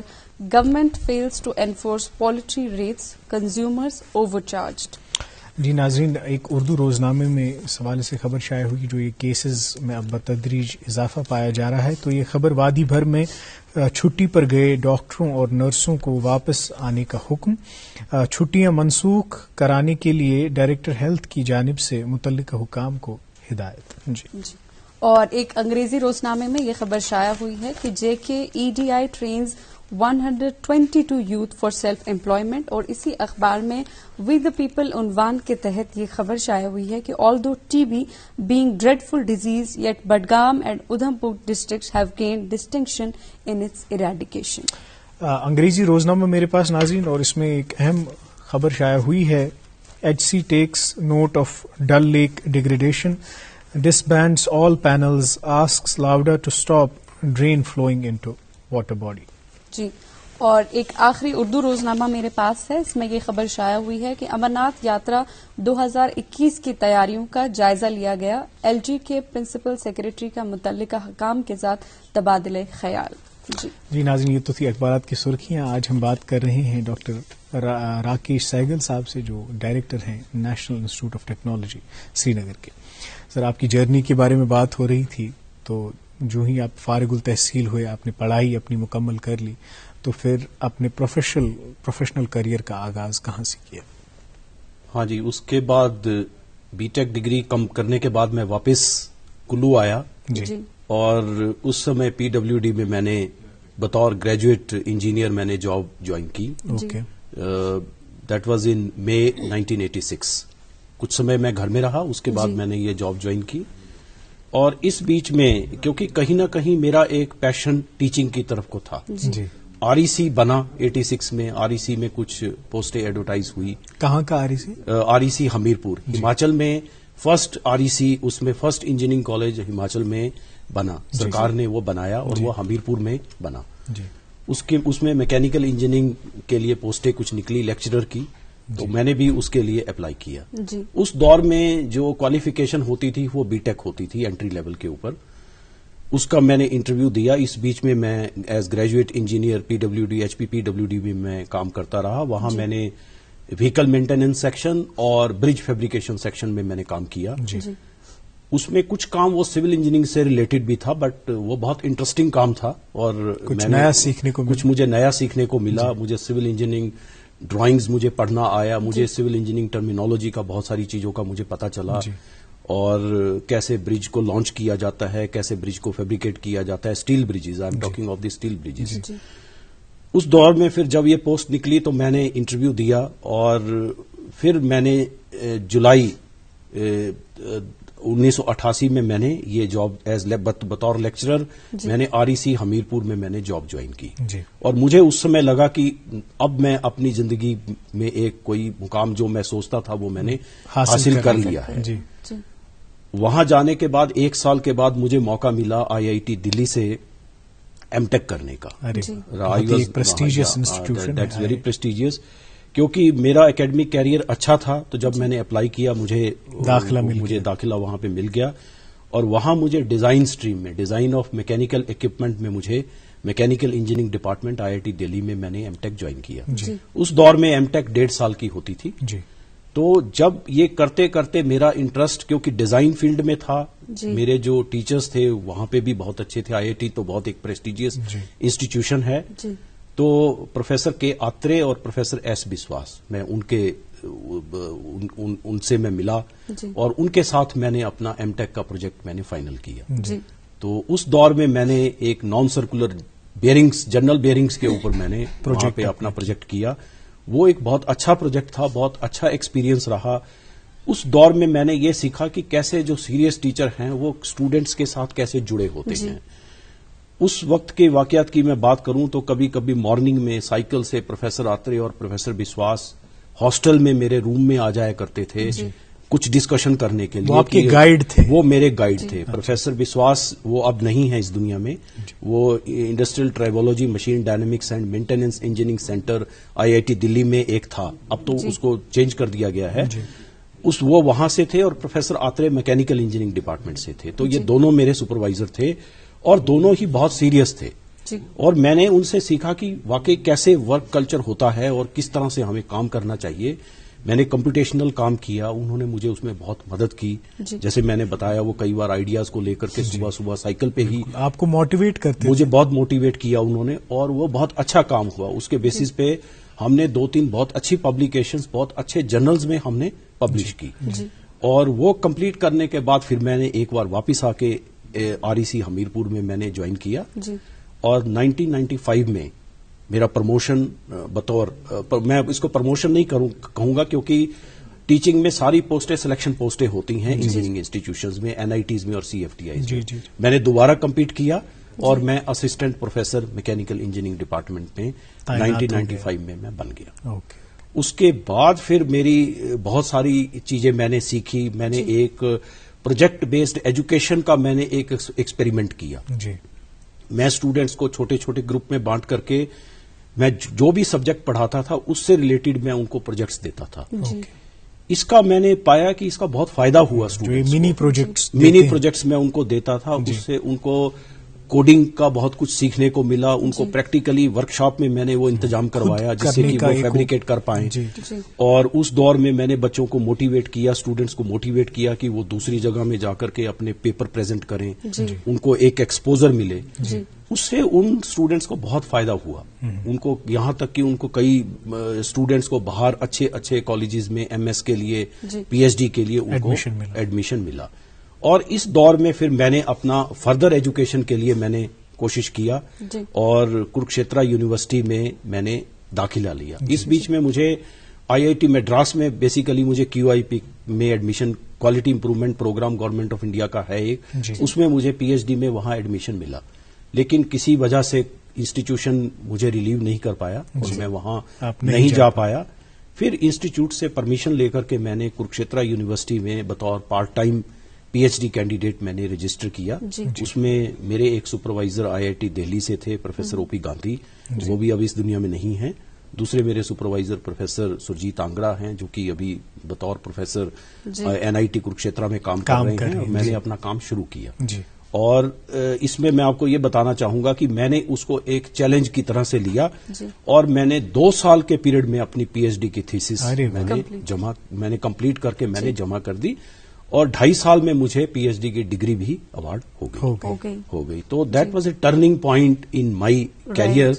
government fails to enforce poultry rates, consumers overcharged. جی ناظرین، ایک اردو روزنامے میں اس حوالے سے خبر شائع ہوئی جو یہ کیسز میں اب بتدریج اضافہ پایا جا رہا ہے. تو یہ خبر وادی بھر میں چھٹی پر گئے ڈاکٹروں اور نرسوں کو واپس آنے کا حکم، چھٹیاں منسوخ کرانے کے لیے ڈائریکٹر ہیلتھ کی جانب سے متعلقہ حکام کو ہدایت. جی اور ایک انگریزی روزنامے میں یہ خبر شائع ہوئی ہے کہ JKEDI trains 122 youth for self employment, اور اسی اخبار میں وی دا پیپل عنوان کے تحت یہ خبر شائع ہوئی ہے کہ although TB being dreadful disease yet Budgam and Udhampur districts have gained distinction in its eradication. انگریزی روزنامہ میرے پاس ناظرین، اور اس میں ایک اہم خبر شائع ہوئی ہے. HC takes note of Dal Lake degradation, disbands all panels, asks Lauda to stop drain flowing into water body. جی، اور ایک آخری اردو روزنامہ میرے پاس ہے، اس میں یہ خبر شائع ہوئی ہے کہ امرناتھ یاترا 2021 کی تیاریوں کا جائزہ لیا گیا، LG کے پرنسپل سیکرٹری کا متعلقہ حکام کے ساتھ تبادلہ خیال. جی ناظرین، یہ تو تھی اخبارات کی سرخیاں. آج ہم بات کر رہے ہیں ڈاکٹر راکیش سہگل صاحب سے، جو ڈائریکٹر ہیں نیشنل انسٹیٹیوٹ آف ٹیکنالوجی سری نگر کے. سر، آپ کی جرنی کے بارے میں بات ہو رہی تھی، تو جو ہی آپ فارغ التحصیل ہوئے، آپ نے پڑھائی اپنی مکمل کر لی، تو پھر اپنے پروفیشنل کریئر کا آغاز کہاں سے کیا؟ ہاں جی، اس کے بعد بی ٹیک ڈگری کم کرنے کے بعد میں واپس کلو آیا. جی. اور اس سمے PWD میں میں نے بطور گریجویٹ انجینئر میں نے جاب جوائن کی. اوکے. دیٹ واز ان مئی 1986. کچھ سمے میں گھر میں رہا، اس کے بعد میں نے یہ جاب جوائن کی. اور اس بیچ میں کیونکہ کہیں نہ کہیں میرا ایک پیشن ٹیچنگ کی طرف کو تھا، جی. REC بنا 86 میں. REC میں کچھ پوسٹیں ایڈورٹائز ہوئی. کہاں کا REC؟ REC ہمیرپور، ہماچل میں. فرسٹ REC، اس میں فرسٹ انجینئرنگ کالج ہماچل میں بنا، سرکار نے وہ بنایا اور وہ ہمیرپور میں بنا. جی. اس میں میکینیکل انجینئرنگ کے لیے پوسٹیں کچھ نکلی لیکچرر کی، تو میں نے بھی اس کے لیے اپلائی کیا. جی. اس دور میں جو کوالیفیکیشن ہوتی تھی وہ بی ٹیک ہوتی تھی انٹری لیول کے اوپر. اس کا میں نے انٹرویو دیا. اس بیچ میں as graduate engineer PWD HP PWD میں کام کرتا رہا. وہاں میں نے وہیکل مینٹیننس سیکشن اور برج فیبریکیشن سیکشن میں نے کام کیا. جی. اس میں کچھ کام وہ سول انجینئرنگ سے ریلیٹڈ بھی تھا، بٹ وہ بہت انٹرسٹنگ کام تھا اور کچھ نیا سیکھنے کو کچھ مجھے نیا سیکھنے کو ملا. مجھے سول انجینئرنگ ڈرائنگز مجھے پڑھنا آیا، مجھے سول انجینئرنگ ٹرمینالوجی کا بہت ساری چیزوں کا مجھے پتا چلا، اور کیسے برج کو لانچ کیا جاتا ہے، کیسے برج کو فیبریکیٹ کیا جاتا ہے. Steel bridges, I am talking of the steel bridges. اس دور میں پھر جب یہ پوسٹ نکلی تو میں نے انٹرویو دیا، اور پھر میں نے جولائی 1988 میں نے یہ جاب ایز بطور لیکچرر میں نے REC ہمیرپور میں نے جاب جوائن کی. اور مجھے اس سمے لگا کہ اب میں اپنی زندگی میں ایک کوئی مقام جو میں سوچتا تھا وہ میں نے حاصل کر لیا ہے. وہاں جانے کے بعد 1 سال کے بعد مجھے موقع ملا IIT دلی سے M.Tech کرنے کا. Prestigious institution, that's very prestigious. کیونکہ میرا اکیڈمک کیریئر اچھا تھا، تو جب میں نے اپلائی کیا مجھے داخلہ وہاں پہ مل گیا. اور وہاں مجھے ڈیزائن اسٹریم میں، ڈیزائن آف میکینیکل اکوپمنٹ میں مجھے mechanical engineering department IIT Delhi میں نے M.Tech جوائن کیا. اس دور میں M.Tech 1.5 سال کی ہوتی تھی. تو جب یہ کرتے کرتے میرا انٹرسٹ، کیونکہ ڈیزائن فیلڈ میں تھا، میرے جو ٹیچرز تھے وہاں پہ بھی بہت اچھے تھے. IIT تو بہت ایک پریسٹیجیس انسٹیٹیوشن ہے. تو پروفیسر کے آترے اور پروفیسر S بسواس، میں ان سے میں ملا، اور ان کے ساتھ میں نے اپنا M.Tech کا پروجیکٹ میں نے فائنل کیا. تو اس دور میں نے ایک نان سرکولر بیئرنگز، جنرل بیئرنگز کے اوپر میں نے وہاں پہ اپنا پروجیکٹ کیا. وہ ایک بہت اچھا پروجیکٹ تھا، بہت اچھا ایکسپیرینس رہا. اس دور میں نے یہ سیکھا کہ کیسے جو سیریس ٹیچر ہیں وہ اسٹوڈینٹس کے ساتھ کیسے جڑے ہوتے ہیں. اس وقت کے واقعات کی میں بات کروں تو کبھی کبھی مارننگ میں سائیکل سے پروفیسر آترے اور پروفیسر بسواس ہاسٹل میں میرے روم میں آ جایا کرتے تھے کچھ ڈسکشن کرنے کے لیے. وہ آپ کے گائیڈ تھے؟ وہ میرے گائیڈ تھے. پروفیسر بسواس وہ اب نہیں ہے اس دنیا میں. وہ industrial tribology machine dynamics and maintenance engineering centre IIT Delhi میں ایک تھا، اب تو اس کو چینج کر دیا گیا ہے. وہ وہاں سے تھے، اور پروفیسر آترے میکینیکل انجینئرنگ ڈپارٹمنٹ سے تھے. تو یہ دونوں میرے سپروائزر تھے، اور دونوں ہی بہت سیریس تھے. اور میں نے ان سے سیکھا کہ واقعی کیسے ورک کلچر ہوتا ہے اور کس طرح سے ہمیں کام کرنا چاہیے. میں نے کمپیوٹیشنل کام کیا، انہوں نے مجھے اس میں بہت مدد کی. جیسے میں نے بتایا وہ کئی بار آئیڈیاز کو لے کر کے صبح سائیکل پہ ہی آپ کو موٹیویٹ کرتے مجھے بہت موٹیویٹ کیا انہوں نے، اور وہ بہت اچھا کام ہوا. اس کے بیسس پہ ہم نے 2-3 بہت اچھی پبلیکیشنز بہت اچھے جرنلز میں ہم نے پبلش کی. اور وہ کمپلیٹ کرنے کے بعد پھر میں نے ایک بار واپس آ کے REC ہمیرپور میں نے جوائن کیا. اور 1995 میں میرا پروموشن بطور میں اس کو پروموشن نہیں کہوں گا کیونکہ ٹیچنگ میں ساری پوسٹیں سلیکشن پوسٹیں ہوتی ہیں انجینئرنگ انسٹیٹیوشنز میں، NITs میں اور CFTIs میں. میں نے دوبارہ کمپیٹ کیا اور میں assistant professor mechanical engineering department میں 1995 میں بن گیا. اس کے بعد پھر میری بہت ساری چیزیں میں نے سیکھی. میں نے ایک پروجیکٹ بیسڈ ایجوکیشن کا میں نے ایک ایکسپیریمنٹ کیا. میں اسٹوڈینٹس کو چھوٹے چھوٹے گروپ میں بانٹ کر کے میں جو بھی سبجیکٹ پڑھاتا تھا اس سے ریلیٹڈ میں ان کو پروجیکٹس دیتا تھا. اس کا میں نے پایا کہ اس کا بہت فائدہ ہوا. اسٹوڈینٹس منی پروجیکٹس میں ان کو دیتا تھا، اس سے ان کو کوڈنگ کا بہت کچھ سیکھنے کو ملا. ان کو پریکٹیکلی ورکشاپ میں نے وہ انتظام کروایا جس سے کہ وہ فیبریکیٹ کر پائیں. اور اس دور میں نے بچوں کو موٹیویٹ کیا، اسٹوڈینٹس کو موٹیویٹ کیا کہ وہ دوسری جگہ میں جا کر کے اپنے پیپر پریزنٹ کریں، ان کو ایک ایکسپوزر ملے. اس سے ان اسٹوڈینٹس کو بہت فائدہ ہوا. ان کو یہاں تک کہ ان کو کئی اسٹوڈینٹس کو باہر اچھے اچھے کالجز میں MS کے لیے PhD کے لیے ان کو ایڈمیشن ملا. اور اس دور میں پھر میں نے اپنا فردر ایجوکیشن کے لیے میں نے کوشش کیا اور کرکشیترا یونیورسٹی میں نے داخلہ لیا. اس بیچ میں مجھے IIT میڈراس میں بیسیکلی مجھے QIP میں admission, quality improvement programme government of India کا ہے ایک، اس میں مجھے PhD میں وہاں ایڈمیشن ملا. لیکن کسی وجہ سے انسٹیٹیوشن مجھے ریلیو نہیں کر پایا اور میں وہاں نہیں جا پایا. پھر انسٹیٹیوٹ سے پرمیشن لے کر کے میں نے کرکشیترا یونیورسٹی میں بطور پارٹ ٹائم PhD کینڈیڈیٹ میں نے رجسٹر کیا. اس میں میرے ایک سپروائزر IIT دہلی سے تھے پروفیسر OP گاندھی، وہ بھی اب اس دنیا میں نہیں ہیں. دوسرے میرے سپروائزر پروفیسر سرجیت آنگڑا ہیں جو کہ ابھی بطور پروفیسر NIT کرکشیترا میں کام کر رہے ہیں. اور میں نے اپنا کام شروع کیا. اور اس میں آپ کو یہ بتانا چاہوں گا کہ میں نے اس کو ایک چیلنج کی طرح سے لیا اور میں نے 2 سال کے پیریڈ میں اپنی PhD کی تھیسس میں نے کمپلیٹ کر کے میں نے جمع کر دی. اور 2.5 سال میں مجھے PhD کی ڈگری بھی ایوارڈ ہو گئی. تو that was a turning point in my career.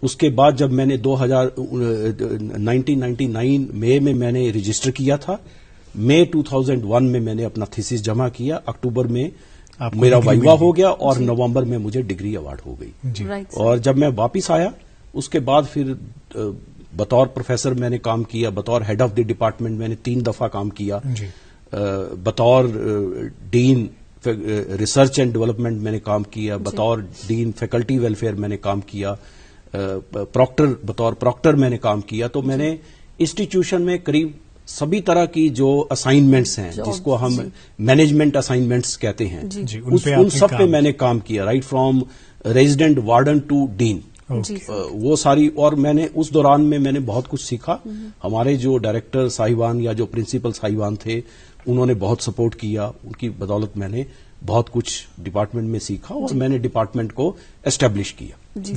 اس کے بعد جب میں نے 1999 میں نے رجسٹر کیا تھا، مئی 2001 میں نے اپنا تھیسس جمع کیا، اکتوبر میں میرا وائوا ہو گیا اور نومبر میں مجھے ڈگری ایوارڈ ہو گئی. اور جب میں واپس آیا اس کے بعد پھر بطور پروفیسر میں نے کام کیا، بطور ہیڈ آف دی ڈپارٹمنٹ میں نے 3 دفعہ کام کیا، بطور ڈین ریسرچ اینڈ ڈیولپمنٹ میں نے کام کیا، بطور ڈین فیکلٹی ویلفیئر میں نے کام کیا، بطور پراکٹر میں نے کام کیا. تو میں نے انسٹیٹیوشن میں قریب سبھی طرح کی جو اسائنمنٹس ہیں جس کو ہم مینجمنٹ اسائنمنٹس کہتے ہیں ان سب پہ میں نے کام کیا، right from resident warden to dean, وہ ساری. اور میں نے اس دوران میں نے بہت کچھ سیکھا. ہمارے جو ڈائریکٹر صاحبان یا جو پرنسپل صاحبان تھے انہوں نے بہت سپورٹ کیا، ان کی بدولت میں نے بہت کچھ ڈپارٹمنٹ میں سیکھا اور میں نے ڈپارٹمنٹ کو اسٹیبلش کیا. جی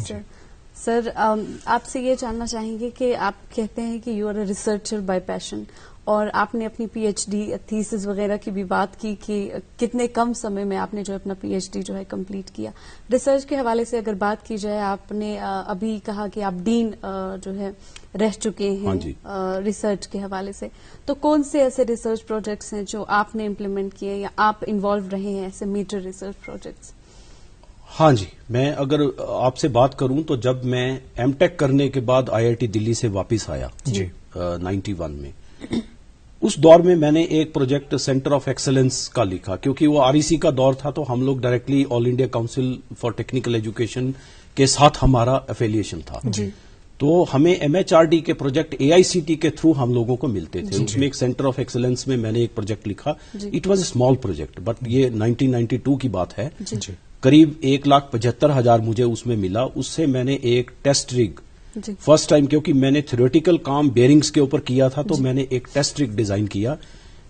سر آپ سے یہ جاننا چاہیں گے کہ آپ کہتے ہیں کہ you are a researcher by passion, اور آپ نے اپنی PhD تھیسس وغیرہ کی بھی بات کی کہ کتنے کم سمے میں آپ نے جو اپنا PhD جو ہے کمپلیٹ کیا. ریسرچ کے حوالے سے اگر بات کی جائے، آپ نے ابھی کہا کہ آپ ڈین جو ہے رہ چکے ہیں ریسرچ کے حوالے سے، تو کون سے ایسے ریسرچ پروجیکٹس ہیں جو آپ نے امپلیمنٹ کیے یا آپ انوالو رہے ہیں ایسے میجر ریسرچ پروجیکٹس؟ ہاں جی، میں اگر آپ سے بات کروں تو جب میں M.Tech کرنے کے بعد IIT دلی سے واپس آیا 91 میں، اس دور میں نے ایک پروجیکٹ سینٹر آف ایکسلنس کا لکھا، کیونکہ وہ REC کا دور تھا تو ہم لوگ directly all India council for technical education کے ساتھ ہمارا افیلیشن تھا. تو ہمیں MHRD کے پروجیکٹ AICT کے تھرو ہم لوگوں کو ملتے تھے. اس میں ایک سینٹر آف ایکسلنس میں نے ایک پروجیکٹ لکھا. It was a small project, but یہ 1992 کی بات ہے. قریب 1,75,000 مجھے اس میں ملا. اس سے میں نے ایک ٹیسٹ رگ فرسٹ ٹائم، کیونکہ میں نے تھیوریٹیکل کام بیئرنگز کے اوپر کیا تھا، تو میں نے ایک ٹیسٹ رگ ڈیزائن کیا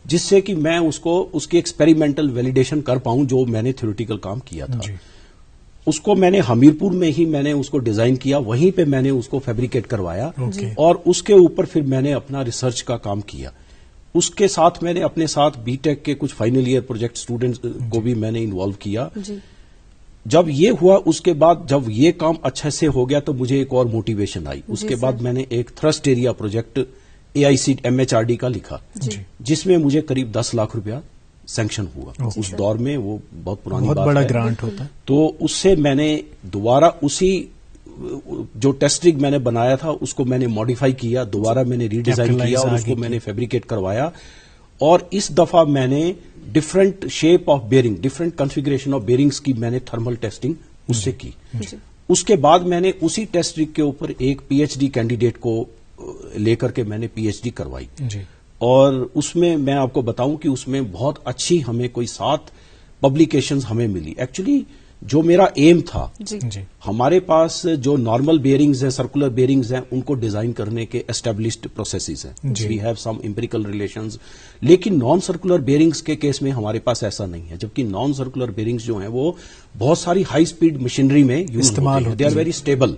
جس سے کہ میں اس کی ایکسپیریمنٹل ویلیڈیشن کر پاؤں جو میں نے تھیوریٹیکل کام کیا تھا. اس کو میں نے ہمیرپور میں ہی میں نے اس کو ڈیزائن کیا, وہیں پہ میں نے اس کو فیبریکیٹ کروایا, اور اس کے اوپر پھر میں نے اپنا ریسرچ کا کام کیا. اس کے ساتھ میں نے اپنے ساتھ بی ٹیک کے کچھ فائنل ایئر پروجیکٹ اسٹوڈنٹس کو بھی میں نے انوالو کیا. جب یہ ہوا اس کے بعد جب یہ کام اچھے سے ہو گیا تو مجھے ایک اور موٹیویشن آئی. اس کے بعد میں نے ایک thrust area project AIC MHRD کا لکھا, جس میں مجھے قریب 10 لاکھ روپیہ سینکشن ہوا. اس دور میں وہ بہت پرانی بات ہے, بہت بڑا گرانٹ ہوتا ہے. تو اس سے میں نے دوبارہ اسی جو ٹیسٹ رگ میں نے بنایا تھا اس کو میں نے ماڈیفائی کیا, دوبارہ میں نے ری ڈیزائن کیا اور اس کو میں نے فیبریکیٹ کروایا. اور اس دفعہ میں نے different shape of bearing, different configuration of bearings کی میں نے تھرمل ٹیسٹنگ اس سے کی. اس کے بعد میں نے اسی ٹیسٹ رگ کے اوپر ایک PhD کینڈیڈیٹ کو لے کر کے میں نے PhD کروائی. اور اس میں آپ کو بتاؤں کہ اس میں بہت اچھی ہمیں کوئی 7 پبلیکیشنز ہمیں ملی. ایکچولی جو میرا ایم تھا, ہمارے پاس جو نارمل بیئرنگز ہیں, سرکولر بیئرنگز ہیں, ان کو ڈیزائن کرنے کے اسٹیبلشڈ پروسیسز ہیں, we have some empirical relations. لیکن نان سرکولر بیئرنگز کے کیس میں ہمارے پاس ایسا نہیں ہے, جبکہ نان سرکولر بیئرنگز جو ہیں وہ بہت ساری ہائی اسپیڈ مشینری میں استعمال ہوتے ہیں. They are very stable,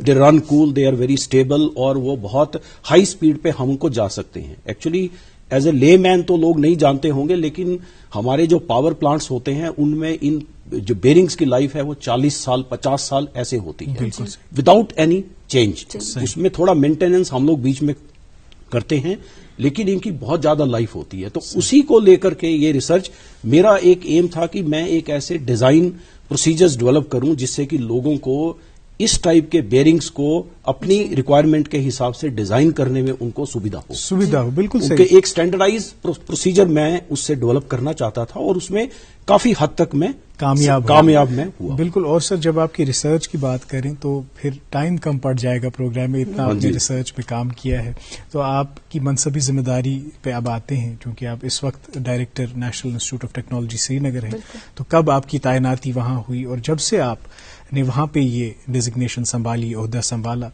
they run cool, they are very stable, اور وہ بہت ہائی اسپیڈ پہ ہم ان کو جا سکتے ہیں. ایکچولی ایز اے لے مین تو لوگ نہیں جانتے ہوں گے, لیکن ہمارے جو پاور پلانٹس ہوتے ہیں ان میں ان جو بیئرنگز کی لائف ہے وہ 40 سال 50 سال ایسے ہوتی ہے, وداؤٹ اینی چینج. اس میں تھوڑا مینٹیننس ہم لوگ بیچ میں کرتے ہیں, لیکن ان کی بہت زیادہ لائف ہوتی ہے. تو اسی کو لے کر کے یہ ریسرچ, میرا ایک ایم تھا کہ میں ایک ایسے ڈیزائن پروسیجرز ڈیولپ کروں جس سے کہ لوگوں کو اس ٹائپ کے بیئرنگز کو اپنی ریکوائرمنٹ کے حساب سے ڈیزائن کرنے میں ان کو سویدھا ہو. بالکل صحیح. ایک اسٹینڈرڈائز پروسیجر میں اس سے ڈیولپ کرنا چاہتا تھا, اور اس میں کافی حد تک میں کامیاب میں ہوا. بالکل. اور سر جب آپ کی ریسرچ کی بات کریں تو پھر ٹائم کم پڑ جائے گا پروگرام میں, اتنا آپ نے ریسرچ پہ کام کیا ہے. تو آپ کی منصبی ذمہ داری پہ اب آتے ہیں, کیونکہ آپ اس وقت director national institute of technology Srinagar ہیں. تو کب آپ کی تعیناتی وہاں ہوئی, اور جب سے آپ نے وہاں پہ یہ ڈیزگنیشن سنبھالی, عہدہ سنبھالا,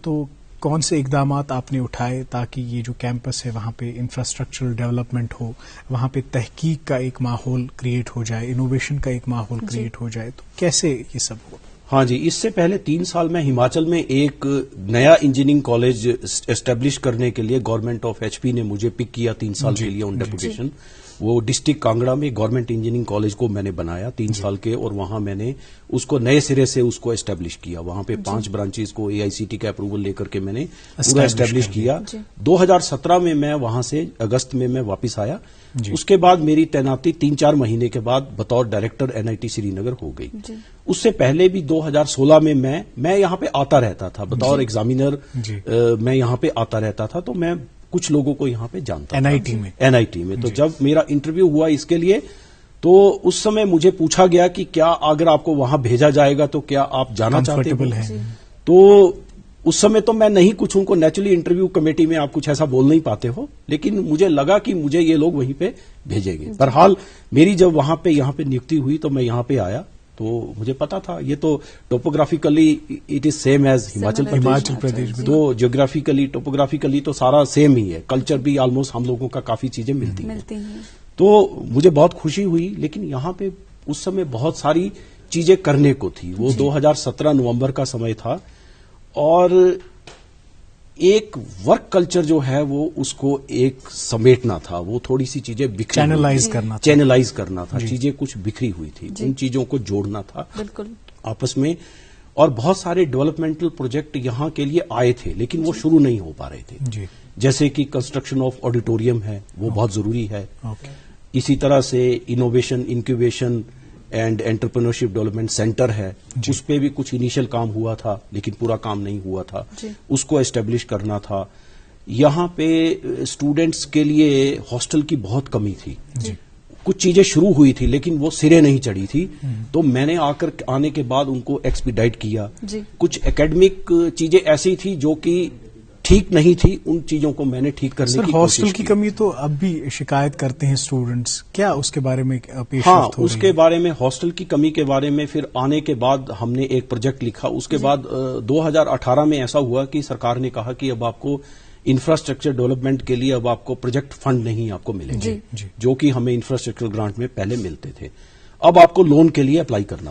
تو کون سے اقدامات آپ نے اٹھائے تاکہ یہ جو کیمپس ہے وہاں پہ انفراسٹرکچرل ڈیولپمنٹ ہو, وہاں پہ تحقیق کا ایک ماحول کریٹ ہو جائے, انوویشن کا ایک ماحول کریٹ ہو جائے, تو کیسے یہ سب ہو؟ ہاں جی, اس سے پہلے 3 سال میں ہماچل میں ایک نیا انجینئرنگ کالج اسٹیبلش کرنے کے لیے گورنمنٹ آف HP نے مجھے پک کیا 3 سال کے لیے آن ڈیپوٹیشن. وہ ڈسٹرکٹ کانگڑا میں گورنمنٹ انجینئرنگ کالج کو میں نے بنایا 3 سال کے, اور وہاں میں نے اس کو نئے سرے سے اس کو اسٹیبلش کیا. وہاں پہ 5 برانچز کو AICT کا اپروول لے کر کے میں نے پورا اسٹیبلش کیا. 2017 میں وہاں سے اگست میں واپس آیا. اس کے بعد میری تعیناتی 3-4 مہینے کے بعد بطور ڈائریکٹر NIT سری نگر ہو گئی. اس سے پہلے بھی 2016 میں یہاں پہ آتا رہتا تھا بطور ایگزامینر, میں یہاں پہ آتا رہتا تھا. تو میں کچھ لوگوں کو یہاں پہ جانتا NIT میں. تو جب میرا انٹرویو ہوا اس کے لیے, تو اس سمے مجھے پوچھا گیا کہ کیا اگر آپ کو وہاں بھیجا جائے گا تو کیا آپ جانا چاہتے ہیں؟ تو اس سمے تو میں نہیں کچھ ان کو, نیچرلی انٹرویو کمیٹی میں آپ کچھ ایسا بول نہیں پاتے ہو, لیکن مجھے لگا کہ مجھے یہ لوگ وہیں پہ بھیجیں گے. بہرحال میری جب یہاں پہ نیوکتی ہوئی تو میں یہاں پہ آیا. تو مجھے پتا تھا یہ تو topographically it is same as Himachal Pradesh, تو جیوگرافیکلی ٹوپوگرافیکلی تو سارا سیم ہی ہے, کلچر بھی آلموسٹ ہم لوگوں کا کافی چیزیں ملتی ہیں. تو مجھے بہت خوشی ہوئی, لیکن یہاں پہ اس سمے بہت ساری چیزیں کرنے کو تھی. وہ 2017 نومبر کا سمے تھا, اور ایک ورک کلچر جو ہے وہ اس کو ایک سمیٹنا تھا, وہ تھوڑی سی چیزیں چینلائز کرنا تھا, چیزیں کچھ بکھری ہوئی تھی, ان چیزوں کو جوڑنا تھا آپس میں. اور بہت سارے ڈیولپمنٹل پروجیکٹ یہاں کے لیے آئے تھے, لیکن وہ شروع نہیں ہو پا رہے تھے. جیسے کہ کنسٹرکشن آف آڈیٹوریم ہے, وہ بہت ضروری ہے. اسی طرح سے innovation incubation and entrepreneurship development centre ہے, اس پہ بھی کچھ انیشل کام ہوا تھا, لیکن پورا کام نہیں ہوا تھا. اس کو اسٹیبلش کرنا تھا. یہاں پہ اسٹوڈینٹس کے لیے ہاسٹل کی بہت کمی تھی. کچھ چیزیں شروع ہوئی تھی لیکن وہ سرے نہیں چڑھی تھی, تو میں نے آنے کے بعد ان کو ایکسپیڈائٹ کیا. کچھ اکیڈمک چیزیں ایسی تھی جو کہ ٹھیک نہیں تھی, ان چیزوں کو میں نے ٹھیک کرنے کی کوشش کی. ہاسٹل کی کمی تو اب بھی شکایت کرتے ہیں اسٹوڈنٹس, کیا اس کے بارے میں پیش رفت ہو رہی ہے؟ اس کے بارے میں, ہاسٹل کی کمی کے بارے میں پھر آنے کے بعد ہم نے ایک پروجیکٹ لکھا. اس کے بعد 2018 میں ایسا ہوا کہ سرکار نے کہا کہ اب آپ کو انفراسٹرکچر ڈیولپمنٹ کے لیے اب آپ کو پروجیکٹ فنڈ نہیں آپ کو ملے گا, جو کہ ہمیں انفراسٹرکچر گرانٹ میں پہلے ملتے تھے. اب آپ کو لون کے لیے اپلائی کرنا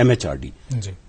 MHRD।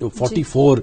44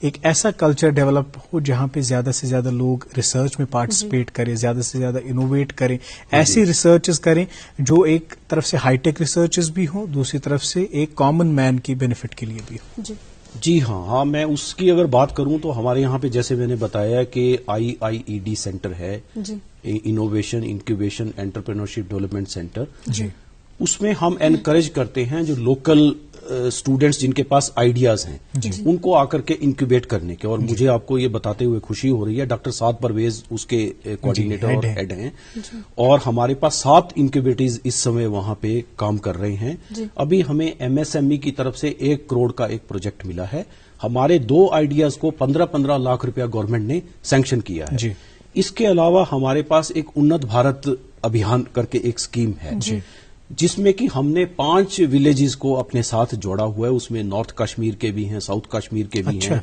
ایک ایسا کلچر ڈیولپ ہو جہاں پہ زیادہ سے زیادہ لوگ ریسرچ میں پارٹیسپیٹ کریں, زیادہ سے زیادہ انوویٹ کریں, ایسی ریسرچز کریں جو ایک طرف سے ہائی ٹیک ریسرچز بھی ہوں, دوسری طرف سے ایک کامن مین کی بینیفٹ کے لیے بھی ہوں. جی ہاں, میں اس کی اگر بات کروں تو ہمارے یہاں پہ جیسے میں نے بتایا کہ IIED سینٹر ہے, innovation incubation entrepreneurship development centre. جی, اس میں ہم انکریج کرتے ہیں جو لوکل اسٹوڈینٹس جن کے پاس آئیڈیاز ہیں ان کو آ کر کے انکیوبیٹ کرنے کے. اور مجھے آپ کو یہ بتاتے ہوئے خوشی ہو رہی ہے, ڈاکٹر سعد پرویز اس کے کوآرڈینیٹر اور ہیڈ ہیں, اور ہمارے پاس 7 انکیوبیٹرز اس سمے وہاں پہ کام کر رہے ہیں. ابھی ہمیں MSME کی طرف سے 1 کروڑ کا ایک پروجیکٹ ملا ہے. ہمارے 2 آئیڈیاز کو 15 لاکھ روپیہ گورنمنٹ نے سینکشن کیا ہے. اس کے علاوہ ہمارے پاس ایک انت بھارت ابھیان کر کے ایک اسکیم ہے جس میں کہ ہم نے 5 ولیجز کو اپنے ساتھ جوڑا ہوا ہے. اس میں نارتھ کشمیر کے بھی ہیں, ساؤتھ کشمیر کے بھی ہیں.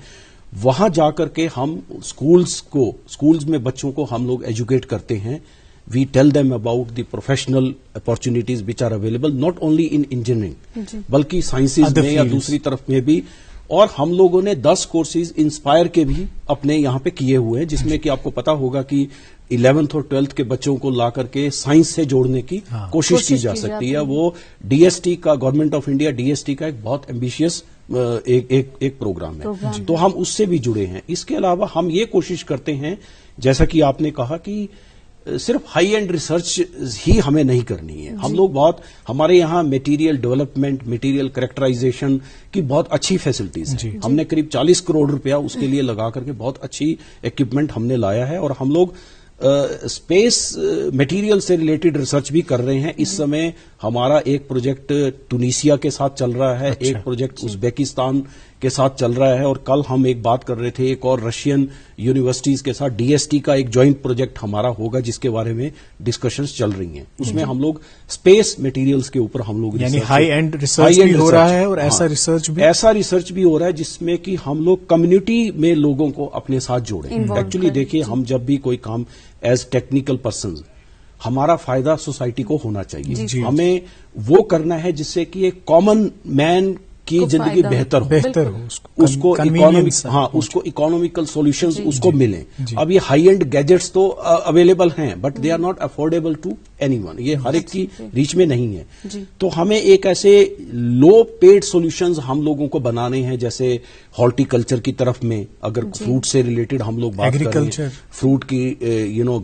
وہاں جا کر کے ہم اسکولز میں بچوں کو ہم لوگ ایجوکیٹ کرتے ہیں. We tell them about the professional opportunities which are available not only in engineering بلکہ سائنسز میں یا دوسری طرف میں بھی. اور ہم لوگوں نے 10 کورسز انسپائر کے بھی اپنے یہاں پہ کیے ہوئے ہیں, جس میں کہ آپ کو پتا ہوگا کہ 11th اور 12th کے بچوں کو لا کر کے سائنس سے جوڑنے کی کوشش کی جا سکتی ہے. وہ DST کا, گورنمنٹ آف انڈیا DST کا ایک بہت ایمبیشیس ایک پروگرام ہے, تو ہم اس سے بھی جڑے ہیں. اس کے علاوہ ہم یہ کوشش کرتے ہیں, جیسا کہ آپ نے کہا کہ صرف ہائی اینڈ ریسرچ ہی ہمیں نہیں کرنی ہے. ہم لوگ ہمارے یہاں میٹیریل ڈیولپمنٹ, میٹیریل کریکٹرائزیشن کی بہت اچھی فیسلٹیز ہیں. ہم نے قریب 40 کروڑ روپیہ اس کے لیے لگا کر کے بہت اچھی ایکوپمنٹ ہم نے لایا ہے. اور ہم لوگ اسپیس میٹیریل سے ریلیٹڈ ریسرچ بھی کر رہے ہیں. اس سمے ہمارا ایک پروجیکٹ ٹونیشیا کے ساتھ چل رہا ہے, ایک پروجیکٹ ازبیکستان کے ساتھ چل رہا ہے, اور کل ہم ایک بات کر رہے تھے ایک اور رشین یونیورسٹیز کے ساتھ DST کا ایک جوائنٹ پروجیکٹ ہمارا ہوگا جس کے بارے میں ڈسکشنز چل رہی ہیں. اس میں ہم لوگ اسپیس میٹیریلز کے اوپر ہم لوگ یعنی ہائی اینڈ ریسرچ بھی ہو رہا ہے, اور ایسا ریسرچ بھی ہو رہا ہے جس میں کہ ہم لوگ کمیونٹی میں لوگوں کو اپنے ساتھ جوڑیں. ایکچولی دیکھیے, ہم جب بھی کوئی کام ایز ٹیکنیکل پرسنز, ہمارا فائدہ سوسائٹی کو ہونا چاہیے. ہمیں وہ کرنا ہے جس سے کہ ایک کامن مین کی زندگی بہتر ہو, اس کو اکانومیکل سولوشنز اس کو ملیں. اب یہ ہائی اینڈ گیجٹس تو اویلیبل ہیں but they are not affordable to anyone, یہ ہر ایک کی ریچ میں نہیں ہے. تو ہمیں ایک ایسے لو پیڈ سولوشنز ہم لوگوں کو بنانے ہیں, جیسے ہارٹی کلچر کی طرف میں اگر فروٹ سے ریلیٹڈ ہم لوگ بات کریں, فروٹ کی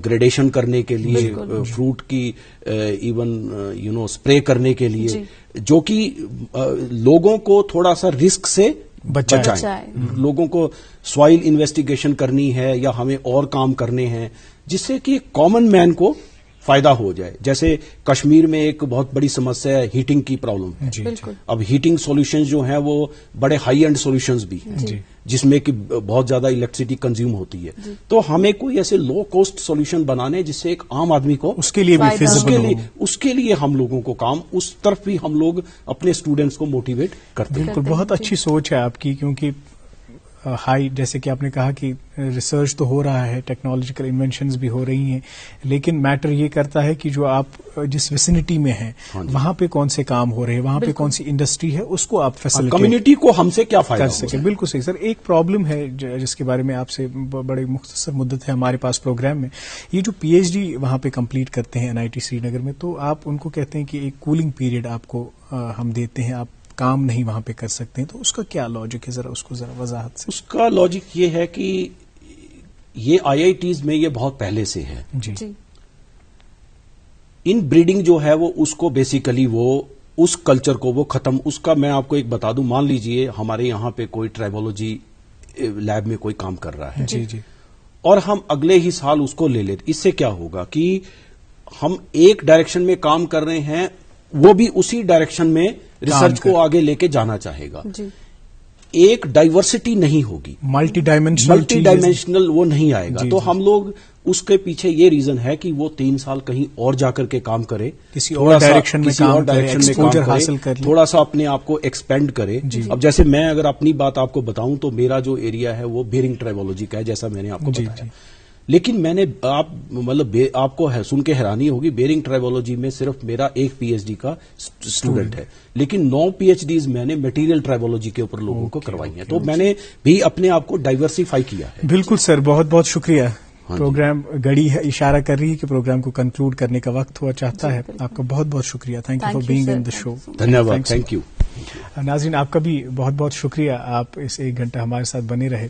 گریڈیشن کرنے کے لیے, فروٹ کی ایون اسپرے کرنے کے لیے, جو کہ لوگوں کو تھوڑا سا رسک سے بچائیں. لوگوں کو سوائل انویسٹیگیشن کرنی ہے یا ہمیں اور کام کرنے ہیں جس سے کہ کامن مین کو فائدہ ہو جائے. جیسے کشمیر میں ایک بہت بڑی سمسیا ہے, ہیٹنگ کی پرابلم ہے. اب ہیٹنگ سولوشنز جو ہیں وہ بڑے ہائی اینڈ سولوشنز بھی ہیں جس میں کہ بہت زیادہ الیکٹریسٹی کنزیوم ہوتی ہے. تو ہمیں کوئی ایسے لو کوسٹ سولوشن بنانے جس سے ایک عام آدمی کو اس کے لیے بھی فیزیبل ہو. اس کے لیے ہم لوگوں کو کام, اس طرف بھی ہم لوگ اپنے اسٹوڈینٹس کو موٹیویٹ کرتے ہیں. بالکل, بہت اچھی سوچ ہے آپ کی, کیونکہ ہائی جیسے کہ آپ نے کہا کہ ریسرچ تو ہو رہا ہے, ٹیکنالوجیکل انوینشنز بھی ہو رہی ہیں, لیکن میٹر یہ کرتا ہے کہ جو آپ جس ویسینٹی میں ہیں وہاں پہ کون سے کام ہو رہے ہیں, وہاں پہ کون سی انڈسٹری ہے, اس کو آپ فیسلٹیٹ کمیونٹی کو ہم سے کیا فائدہ کر سکیں. بالکل صحیح سر. ایک پرابلم ہے جس کے بارے میں آپ سے بڑے مختصر مدت ہے ہمارے پاس پروگرام میں, یہ جو PhD وہاں پہ کمپلیٹ کرتے ہیں NIT سری نگر میں, تو آپ ان کو کہتے ہیں کہ ایک کولنگ پیریڈ آپ کو ہم دیتے ہیں, آپ کام نہیں وہاں پہ کر سکتے ہیں. تو اس کا کیا لاجک ہے, ذرا اس کو ذرا وضاحت سے. اس کا لاجک یہ ہے کہ یہ IITs میں یہ بہت پہلے سے ہے. جی, ان بریڈنگ جو ہے وہ اس کو بیسیکلی وہ اس کلچر کو وہ ختم, اس کا میں آپ کو ایک بتا دوں, مان لیجئے ہمارے یہاں پہ کوئی ٹرائبولوجی لیب میں کوئی کام کر رہا ہے, جی, اور ہم اگلے ہی سال اس کو لے لیتے. اس سے کیا ہوگا کہ ہم ایک ڈائریکشن میں کام کر رہے ہیں, وہ بھی اسی ڈائریکشن میں ریسرچ کو آگے لے کے جانا چاہے گا. ایک ڈائیورسٹی نہیں ہوگی, ملٹی ڈائمینشنل وہ نہیں آئے گا. تو ہم لوگ اس کے پیچھے یہ ریزن ہے کہ وہ 3 سال کہیں اور جا کر کے کام کرے, کسی اور ڈائریکشن میں کام کرے, تھوڑا سا اپنے آپ کو ایکسپینڈ کرے. اب جیسے میں اگر اپنی بات آپ کو بتاؤں تو میرا جو ایریا ہے وہ بیرنگ ٹرائبولوجی کا ہے, جیسا میں نے آپ کو بتایا. لیکن میں نے آپ مطلب آپ کو سن کے حیرانی ہوگی، بیرنگ ٹرائبولوجی میں صرف میرا ایک پی ایچ ڈی کا اسٹوڈنٹ ہے، لیکن 9 پی ایچ ڈیز میں نے میٹیریل ٹرائبولوجی کے اوپر لوگوں کو کروائی ہیں. تو میں نے بھی اپنے آپ کو ڈائیورسیفائی کیا ہے. بالکل سر، بہت بہت شکریہ. پروگرام گڑی ہے، اشارہ کر رہی ہے کہ پروگرام کو کنکلوڈ کرنے کا وقت ہوا چاہتا ہے. آپ کا بہت بہت شکریہ. Thank you for being in the show. دھنیہ واد. Thank you. ناظرین، آپ کا بھی بہت بہت شکریہ. آپ اس 1 گھنٹہ ہمارے ساتھ بنے رہے.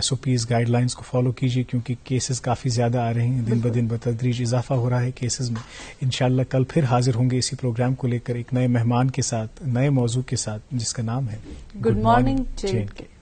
SOPs گائیڈ لائنس کو فالو کیجیے، کیونکہ کیسز کافی زیادہ آ رہے ہیں، دن بدن بتدریج اضافہ ہو رہا ہے کیسز میں. انشاءاللہ کل پھر حاضر ہوں گے اسی پروگرام کو لے کر، ایک نئے مہمان کے ساتھ، نئے موضوع کے ساتھ، جس کا نام ہے گڈ مارننگ JNK.